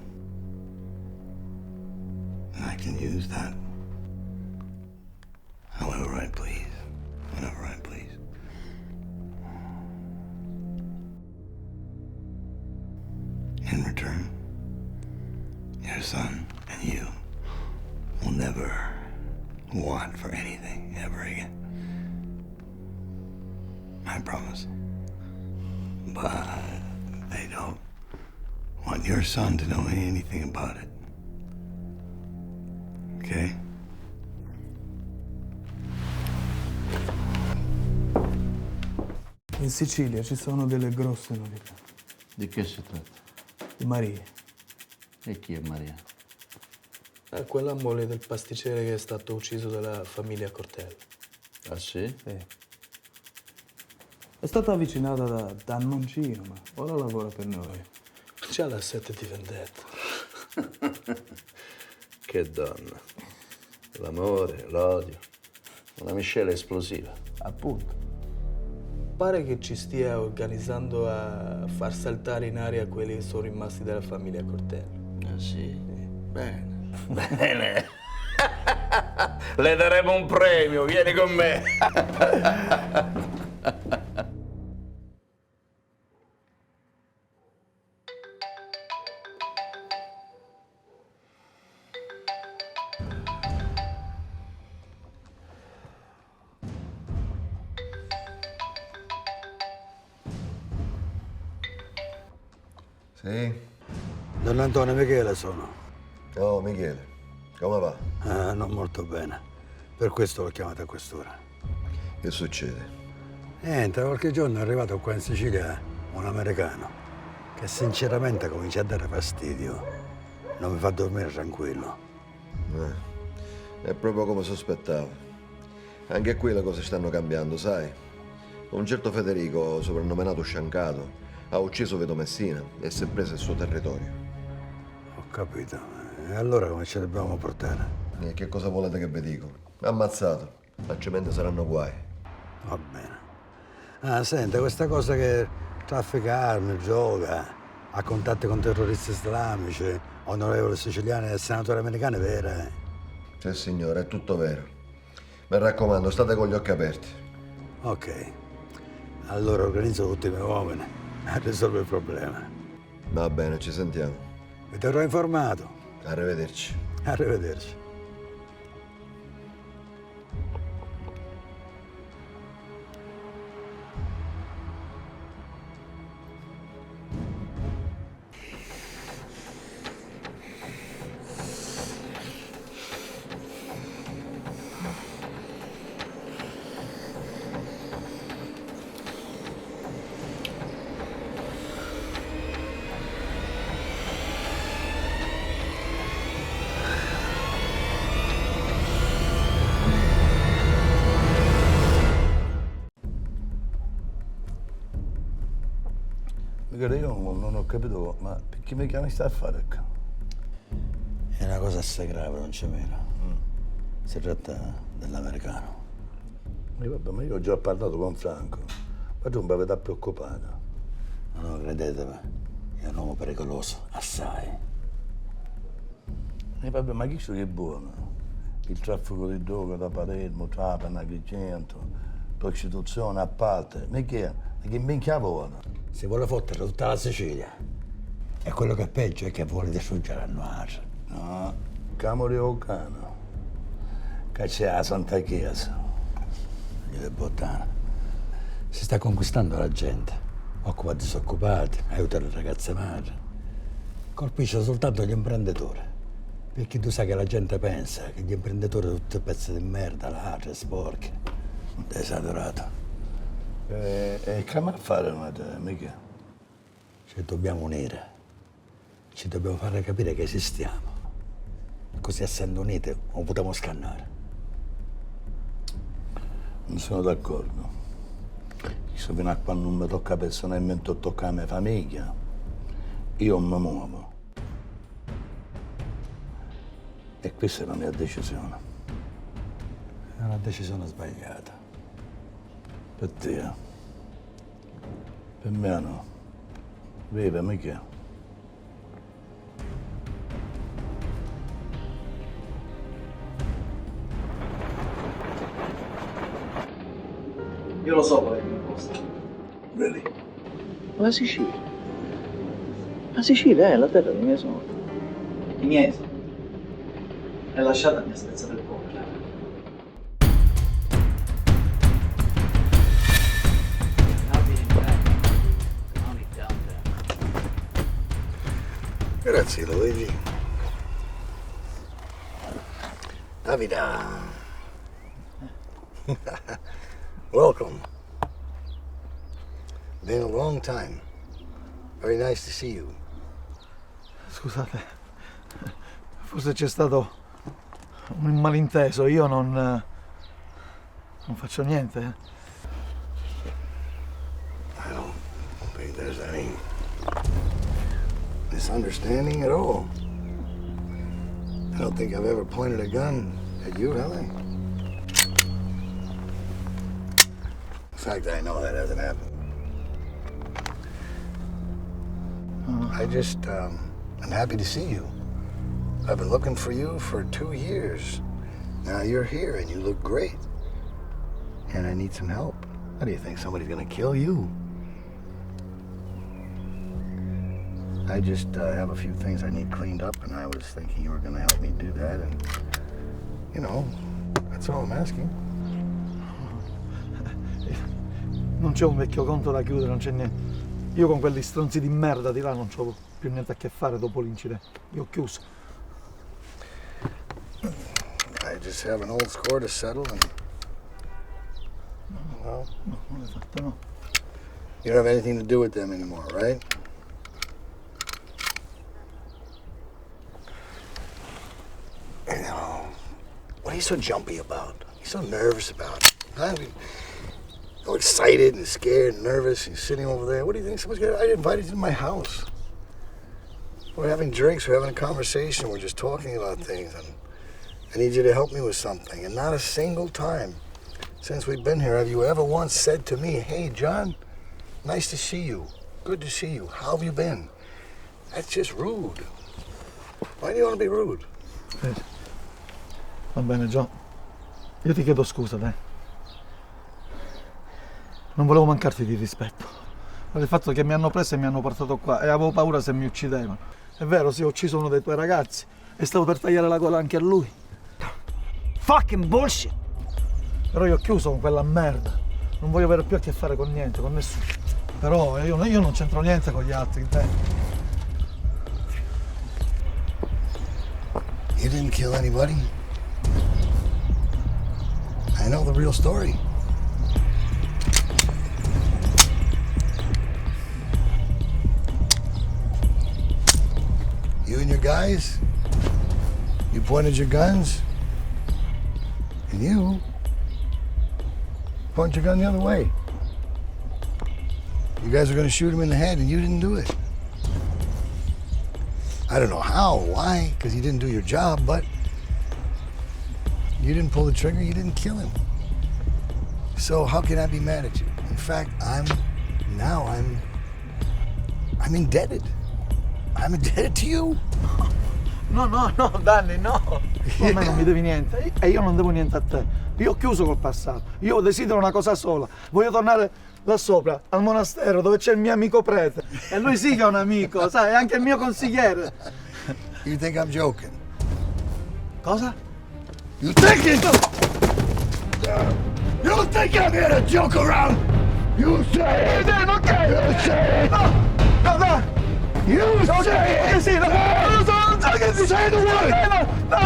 And I can use that however I please, whenever I please. In return, your son and you will never want for anything ever again. I promise. But I don't want your son to know anything about it. Okay? In Sicilia ci sono delle grosse novità. Di che si tratta? Di Maria. E chi è Maria? È quella moglie del pasticcere che è stato ucciso dalla famiglia Cortelli. Ah sì? Sì. È stata avvicinata da Dan Moncino, ma ora lavora per noi. C'ha la sete di vendetta. Che donna. L'amore, l'odio. Una miscela esplosiva. Appunto. Pare che ci stia organizzando a far saltare in aria quelli che sono rimasti dalla famiglia Cortelli. Ah sì? Bene. Bene. Le daremo un premio, vieni con me. Sì? Don Antonio Michele sono. Oh, Michele, come va? Ah, non molto bene. Per questo l'ho chiamato a quest'ora. Che succede? Niente, qualche giorno è arrivato qua in Sicilia un americano che sinceramente comincia a dare fastidio. Non mi fa dormire tranquillo. È proprio come sospettavo. Anche qui le cose stanno cambiando, sai? Un certo Federico, soprannominato Sciancato, ha ucciso Vito Messina e si è preso il suo territorio. Ho capito. E allora come ci dobbiamo portare? E che cosa volete che vi dico? Ammazzato, altrimenti saranno guai. Va bene. Ah, senta, questa cosa che traffica armi, gioca, ha contatti con terroristi islamici, onorevoli siciliani e senatori americani, è vera? Sì, signore, è tutto vero. Mi raccomando, state con gli occhi aperti. Ok. Allora organizzo tutti i miei uomini a risolvere il problema. Va bene, ci sentiamo. Vi terrò informato. Arrivederci. Arrivederci. Michele, io non ho capito, ma perché mi chiami sta a fare qua? È una cosa assai grave, non c'è meno. Si tratta dell'americano. Vabbè, ma io ho già parlato con Franco. Ma tu non mi avete preoccupato. No, credetemi, è un uomo pericoloso, assai. E vabbè, ma chi so che è buono? Il traffico di droga da Palermo, Trapani, Agrigento, prostituzione, appalti. Ma che minchia vuole? Si vuole fottere tutta la Sicilia. E quello che è peggio è che vuole distruggere a Noir. No, Camori Ocano. Che c'è la Santa Chiesa. Gli del Bottano. Si sta conquistando la gente. Occupa disoccupati, aiuta le ragazze madri. Colpisce soltanto gli imprenditori. Perché tu sai che la gente pensa che gli imprenditori sono tutti pezzi di merda, ladri, sporchi. Desaturato. E come a fare, mica? Ci dobbiamo unire. Ci dobbiamo fare capire che esistiamo. Così essendo uniti non potremo scannare. Non sono d'accordo. Se fino a quando non mi tocca personalmente toccare la mia famiglia, io mi muovo. E questa è la mia decisione. È una decisione sbagliata. Per te. Per me no. Vive, mica. Io lo so qual è il mio posto. Really? La Sicilia. La Sicilia è la terra dei miei sogni. I miei sogni. È lasciata a mia stezza del cuore. Grazie, Luigi. Davida. Welcome. Been a long time. Very nice to see you. Scusate, forse c'è stato Un malinteso, io non faccio niente. I don't think there's any misunderstanding at all. I don't think I've ever pointed a gun at you, have I? In fact, I know that hasn't happened. I just, I'm happy to see you. I've been looking for you for 2 years. Now you're here and you look great. And I need some help. How do you think somebody's gonna kill you? I just have a few things I need cleaned up, and I was thinking you were gonna help me do that, and, you know, that's all I'm asking. Non c'è un vecchio conto da chiudere, non c'è niente. Io con quelli stronzi di merda di là non c'ho più niente a che fare dopo l'incidente. Io ho chiuso. I just have an old score to settle, and, well, No, non l'hai fatto, no. you don't have anything to do with them anymore, right? You know, what are you so jumpy about? You're so nervous about it. Huh? So excited and scared and nervous, and you're sitting over there. What do you think somebody's gonna... I invited you to my house. We're having drinks, we're having a conversation, we're just talking about things, and I need you to help me with something. And not a single time since we've been here have you ever once said to me, "Hey, John, nice to see you. Good to see you. How have you been?" That's just rude. Why do you want to be rude? Va bene, John. Io ti chiedo scusa, dai. Non volevo mancarti di rispetto. Per il fatto che mi hanno preso e mi hanno portato qua e avevo paura se mi uccidevano. È vero, sì, ho ucciso uno dei tuoi ragazzi e stavo per tagliare la gola anche a lui. Fucking bullshit! Però io ho chiuso con quella merda. Non voglio avere più a che fare con niente, con nessuno. Però io non c'entro niente con gli altri, te. You didn't kill anybody. I know the real story. You and your guys, you pointed your guns, and you pointed your gun the other way. You guys were going to shoot him in the head, and you didn't do it. I don't know how, why, because you didn't do your job, but you didn't pull the trigger, you didn't kill him. So how can I be mad at you? In fact, I'm indebted. I'm indebted to you. No, Danny, no. Tu a me non mi devi niente e io non devo niente a te. Io ho chiuso col passato. Io desidero una cosa sola. Voglio tornare là sopra, al monastero, dove c'è il mio amico prete. E lui sì che è un amico, sai, è anche il mio consigliere. You think I'm joking? Cosa? You think I'm here to joke around? You say it! Okay. You say it! No! You say it! Sì, no, non so che si say the word! No,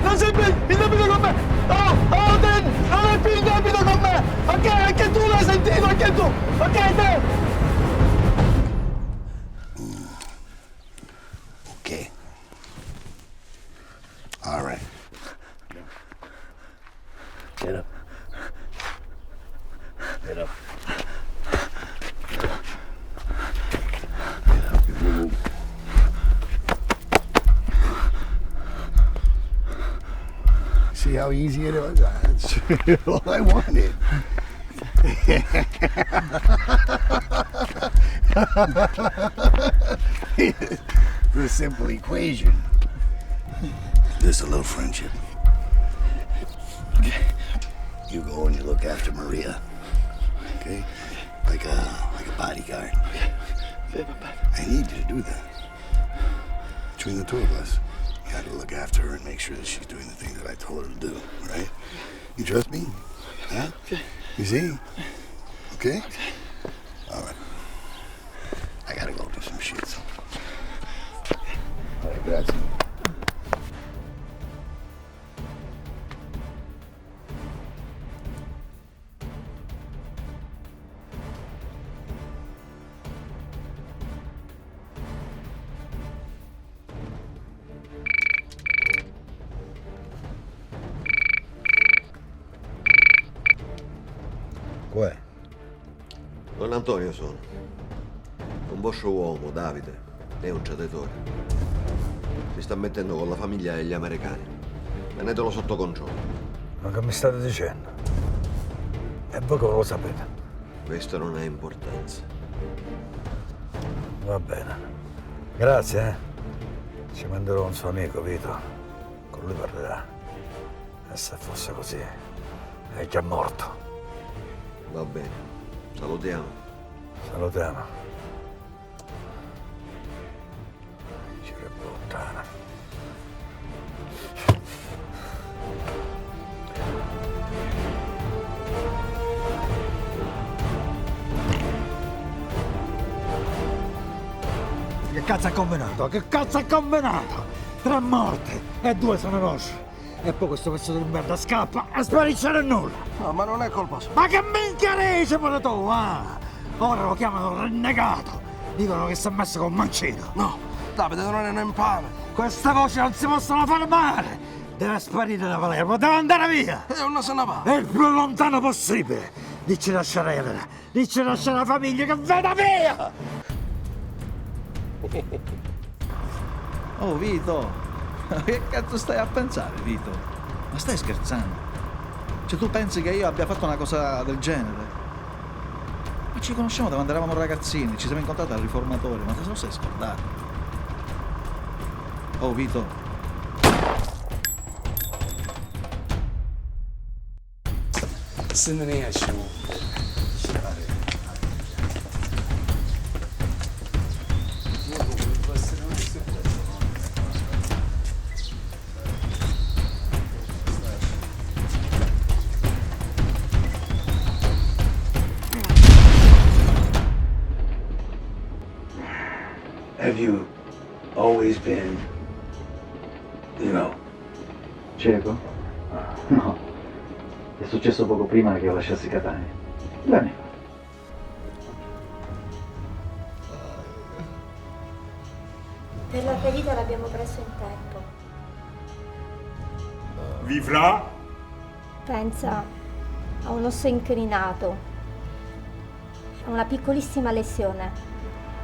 non sei più in debito con me! No, Dan, non è più in debito con me! Ok, anche tu l'hai sentito, anche tu! Ok, te! Okay. All right. Get up. Get up. Get up. Move. See how easy it was? That's all I wanted. The simple equation. Just a little friendship. Okay. You go and you look after Maria. Okay? Like a bodyguard. I need you to do that. Between the two of us, you gotta look after her and make sure that she's doing the things that I told her to do, right? You trust me? Huh? Okay. You see? Okay? All right. I gotta go do some shit, so. All right, grazie. Antonio sono. Un vostro uomo, Davide, è un traditore. Si sta mettendo con la famiglia e gli americani. Tenetelo sotto controllo. Ma che mi state dicendo? E voi come lo sapete? Questo non ha importanza. Va bene. Grazie, eh. Ci manderò un suo amico, Vito. Con lui parlerà. E se fosse così, è già morto. Va bene. Salutiamo. Salutiamo. Ci puttana. Che cazzo ha combinato? Che cazzo ha combinato? 3 morti e 2 sono nostri. E poi questo pezzo di merda scappa e sparisce nel nulla. No, ma non è colpa sua. Ma che minchia dice pure tu, ah? Ora lo chiamano rennegato. Dicono che si è messo con Mancino. No, Davide non è un impane. Queste voci non si possono fermare. Deve sparire da Palermo, deve andare via. E non se ne va. E il più lontano possibile. Dici lasciare Elena, dici lasciare la famiglia che vada via. Oh Vito, che cazzo stai a pensare, Vito? Ma stai scherzando? Cioè tu pensi che io abbia fatto una cosa del genere? Ma ci conosciamo da quando eravamo ragazzini, ci siamo incontrati al riformatore, ma te lo sei scordato? Oh Vito. Se non ne esce. Have you always been, Cieco? No. È successo poco prima che io lasciassi Catania. 2 anni fa. Per la ferita l'abbiamo preso in tempo. Vivrà? Pensa a un osso inclinato, a una piccolissima lesione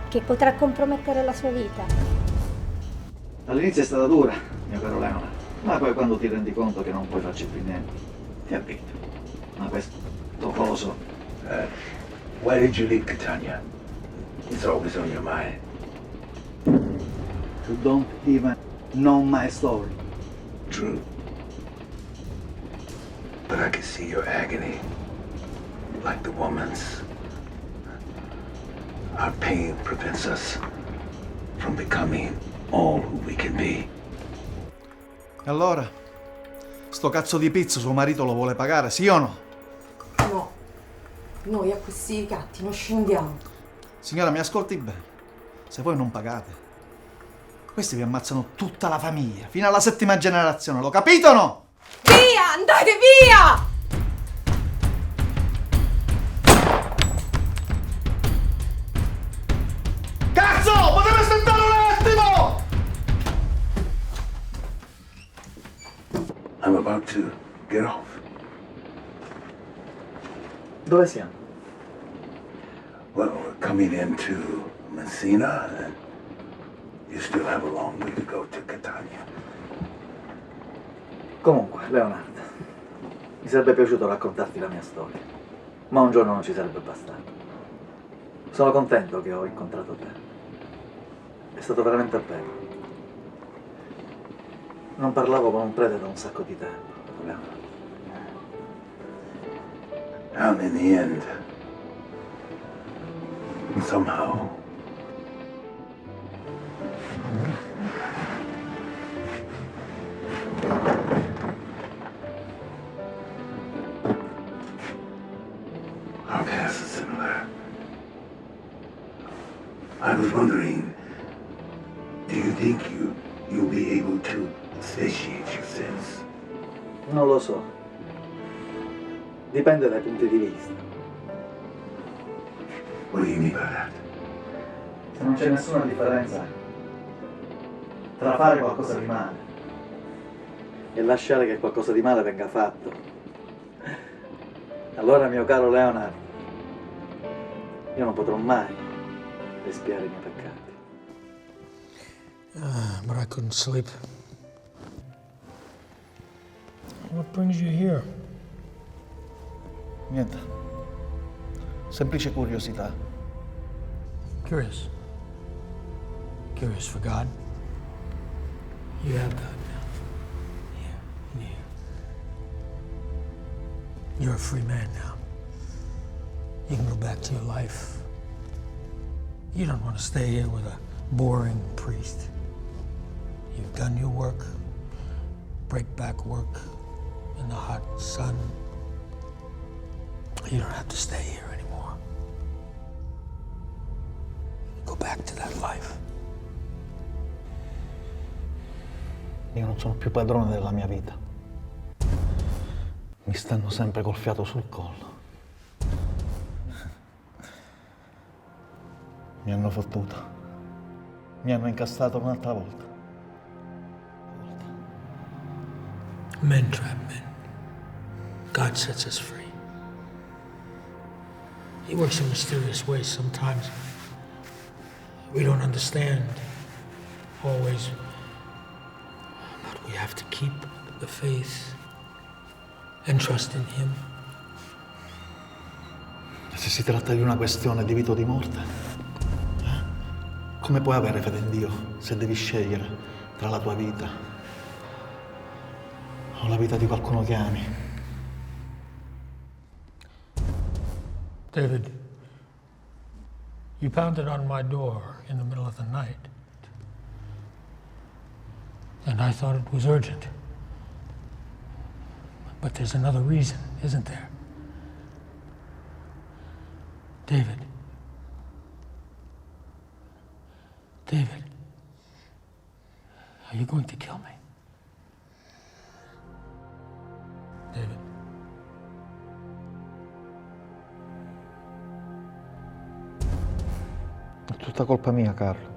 che potrà compromettere la sua vita. All'inizio è stata dura, mio caro Leonard, ma poi quando ti rendi conto che non puoi farci più niente, ti abitui. Ma questo coso... Why did you leave Catania? It's always on your mind. You don't even know my story. True. But I can see your agony, like the woman's. Our pain prevents us from becoming all who we can be. E allora? Sto cazzo di pizzo suo marito lo vuole pagare, sì o no? No, noi a questi gatti non scendiamo. Signora, mi ascolti bene. Se voi non pagate, questi vi ammazzano tutta la famiglia, fino alla 7ª generazione, lo capito o no? Via, andate via! Cazzo, potete aspettare un attimo! I'm about to get off. Dove siamo? Well, we're coming into Messina, and you still have a long way to go to Catania. Comunque, Leonard, mi sarebbe piaciuto raccontarti la mia storia, ma un giorno non ci sarebbe bastato. Sono contento che ho incontrato te. È stato veramente bello. Non parlavo con un prete da un sacco di tempo, Leonard. And in the end, somehow, our paths are similar. I was wondering, do you think you'll be able to satiate your sins? Non lo so. Dipende dai punti di vista. What do you mean by that? Se non c'è nessuna differenza tra fare qualcosa di male e lasciare che qualcosa di male venga fatto, allora, mio caro Leonard, Io non potrò mai espiare i miei peccati. But I couldn't sleep. What brings you here? Niente. Semplice curiosità. Curious. Curious for God. You have God now. Here and here. You're a free man now. You can go back to your life. You don't want to stay here with a boring priest. You've done your work. Break-back work in the hot sun. You don't have to stay here anymore. Go back to that life. Io non sono più padrone della mia vita. Mi stanno sempre col fiato sul collo. Mi hanno fottuto. Mi hanno incastrato un'altra volta. Men trap men. God sets us free. He works in mysterious ways sometimes. We don't understand always. But we have to keep the faith and trust in Him. Se si tratta di una questione di vita o di morte, come puoi avere fede in Dio se devi scegliere tra la tua vita o la vita di qualcuno che ami? David, you pounded on my door in the middle of the night. And I thought it was urgent. But there's another reason, isn't there? David. David. Are you going to kill me? David. È tutta colpa mia, Carlo.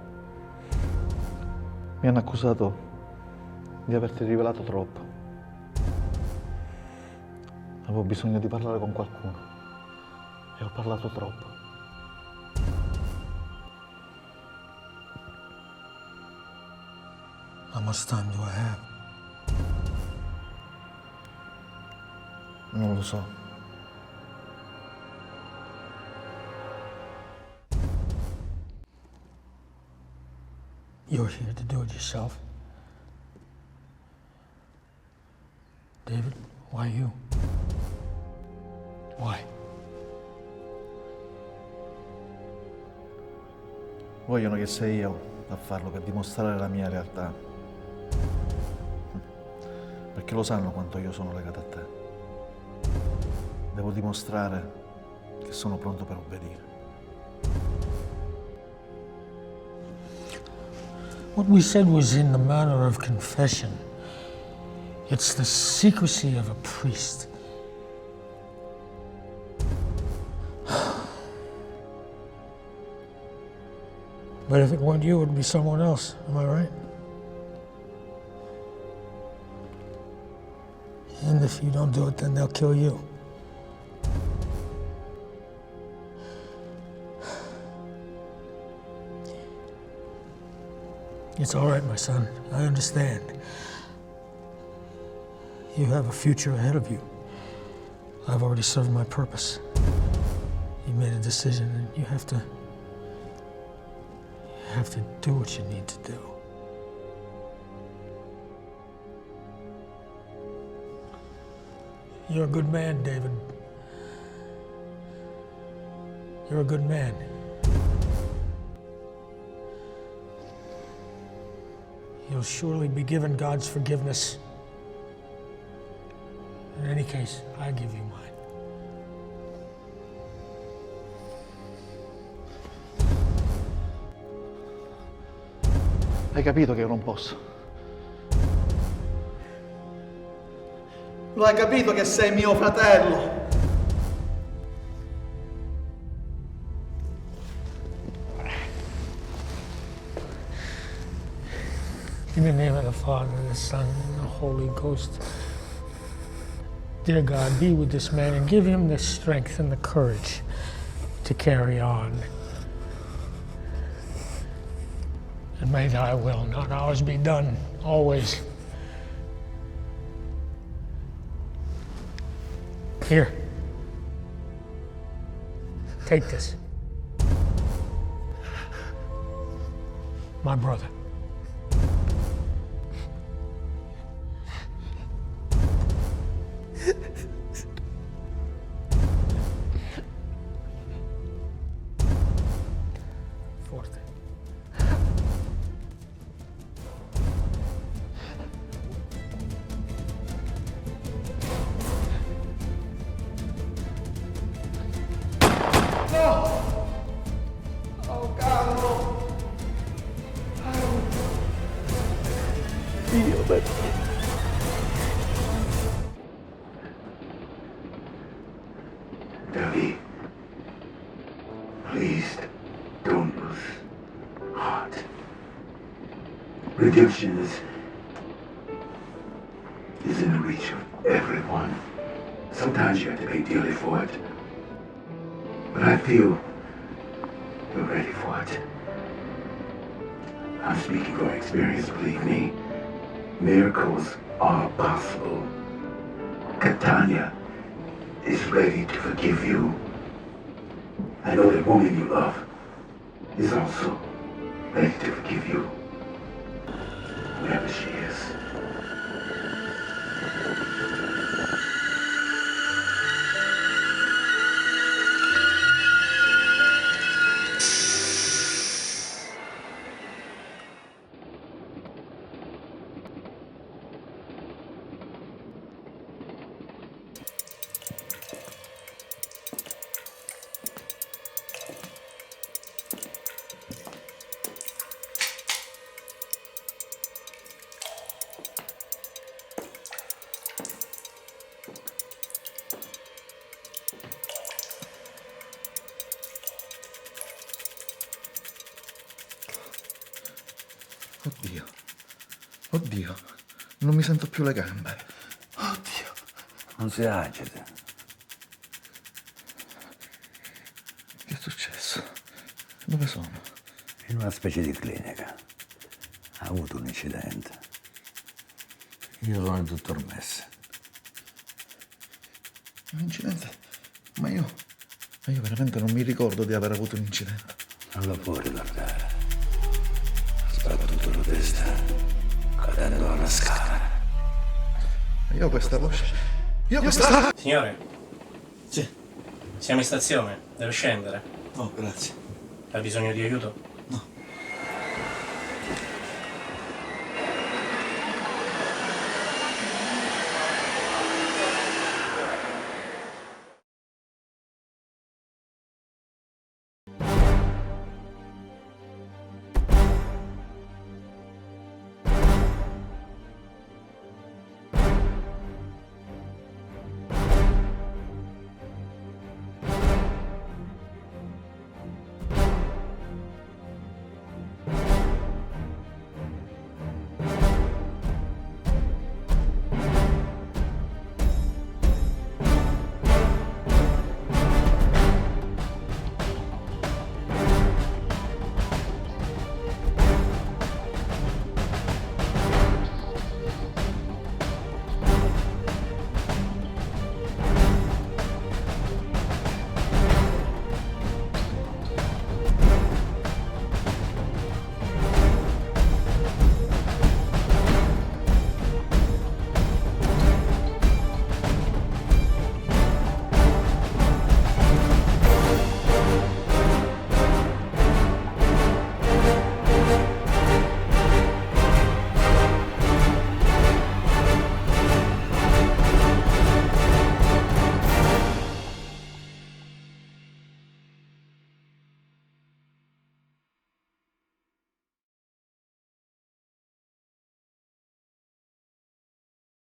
Mi hanno accusato di averti rivelato troppo. Avevo bisogno di parlare con qualcuno e ho parlato troppo. How much time do I have? Non lo so. You're here to do it yourself. David, why you? Why? Vogliono che sia io a farlo per dimostrare la mia realtà. Perché lo sanno quanto io sono legato a te. Devo dimostrare che sono pronto per obbedire. What we said was in the manner of confession. It's the secrecy of a priest. But if it weren't you, it would be someone else. Am I right? And if you don't do it, then they'll kill you. It's all right, my son. I understand. You have a future ahead of you. I've already served my purpose. You made a decision, and you have to do what you need to do. You're a good man, David. You're a good man. You'll surely be given God's forgiveness. In any case, I give you mine. Hai capito che io non posso? Lo hai capito che sei mio fratello? In the name of the Father, the Son, and the Holy Ghost. Dear God, be with this man and give him the strength and the courage to carry on. And may thy will, not ours, be done always. Here. Take this. My brother. Forte. No! Oh, Carlo! Dio, perché? David, please don't lose heart. Redemption is in the reach of everyone. Sometimes you have to pay dearly for it. But I feel we're ready for it. I'm speaking from experience, believe me. Miracles are possible. Catania is ready to forgive you. I know that woman you love is also ready to forgive you. Wherever she is. Oddio. Oddio. Non mi sento più le gambe. Oddio. Non si agita. Che è successo? Dove sono? In una specie di clinica. Ha avuto un incidente. Io sono il dottor Messi. Un incidente? Ma io veramente non mi ricordo di aver avuto un incidente. Non lo può ricordare. Ha sbattuto la testa cadendo dalla scala. Io ho questa voce. Io ho questa... Signore? Sì. Siamo in stazione, deve scendere. Oh, grazie. Ha bisogno di aiuto?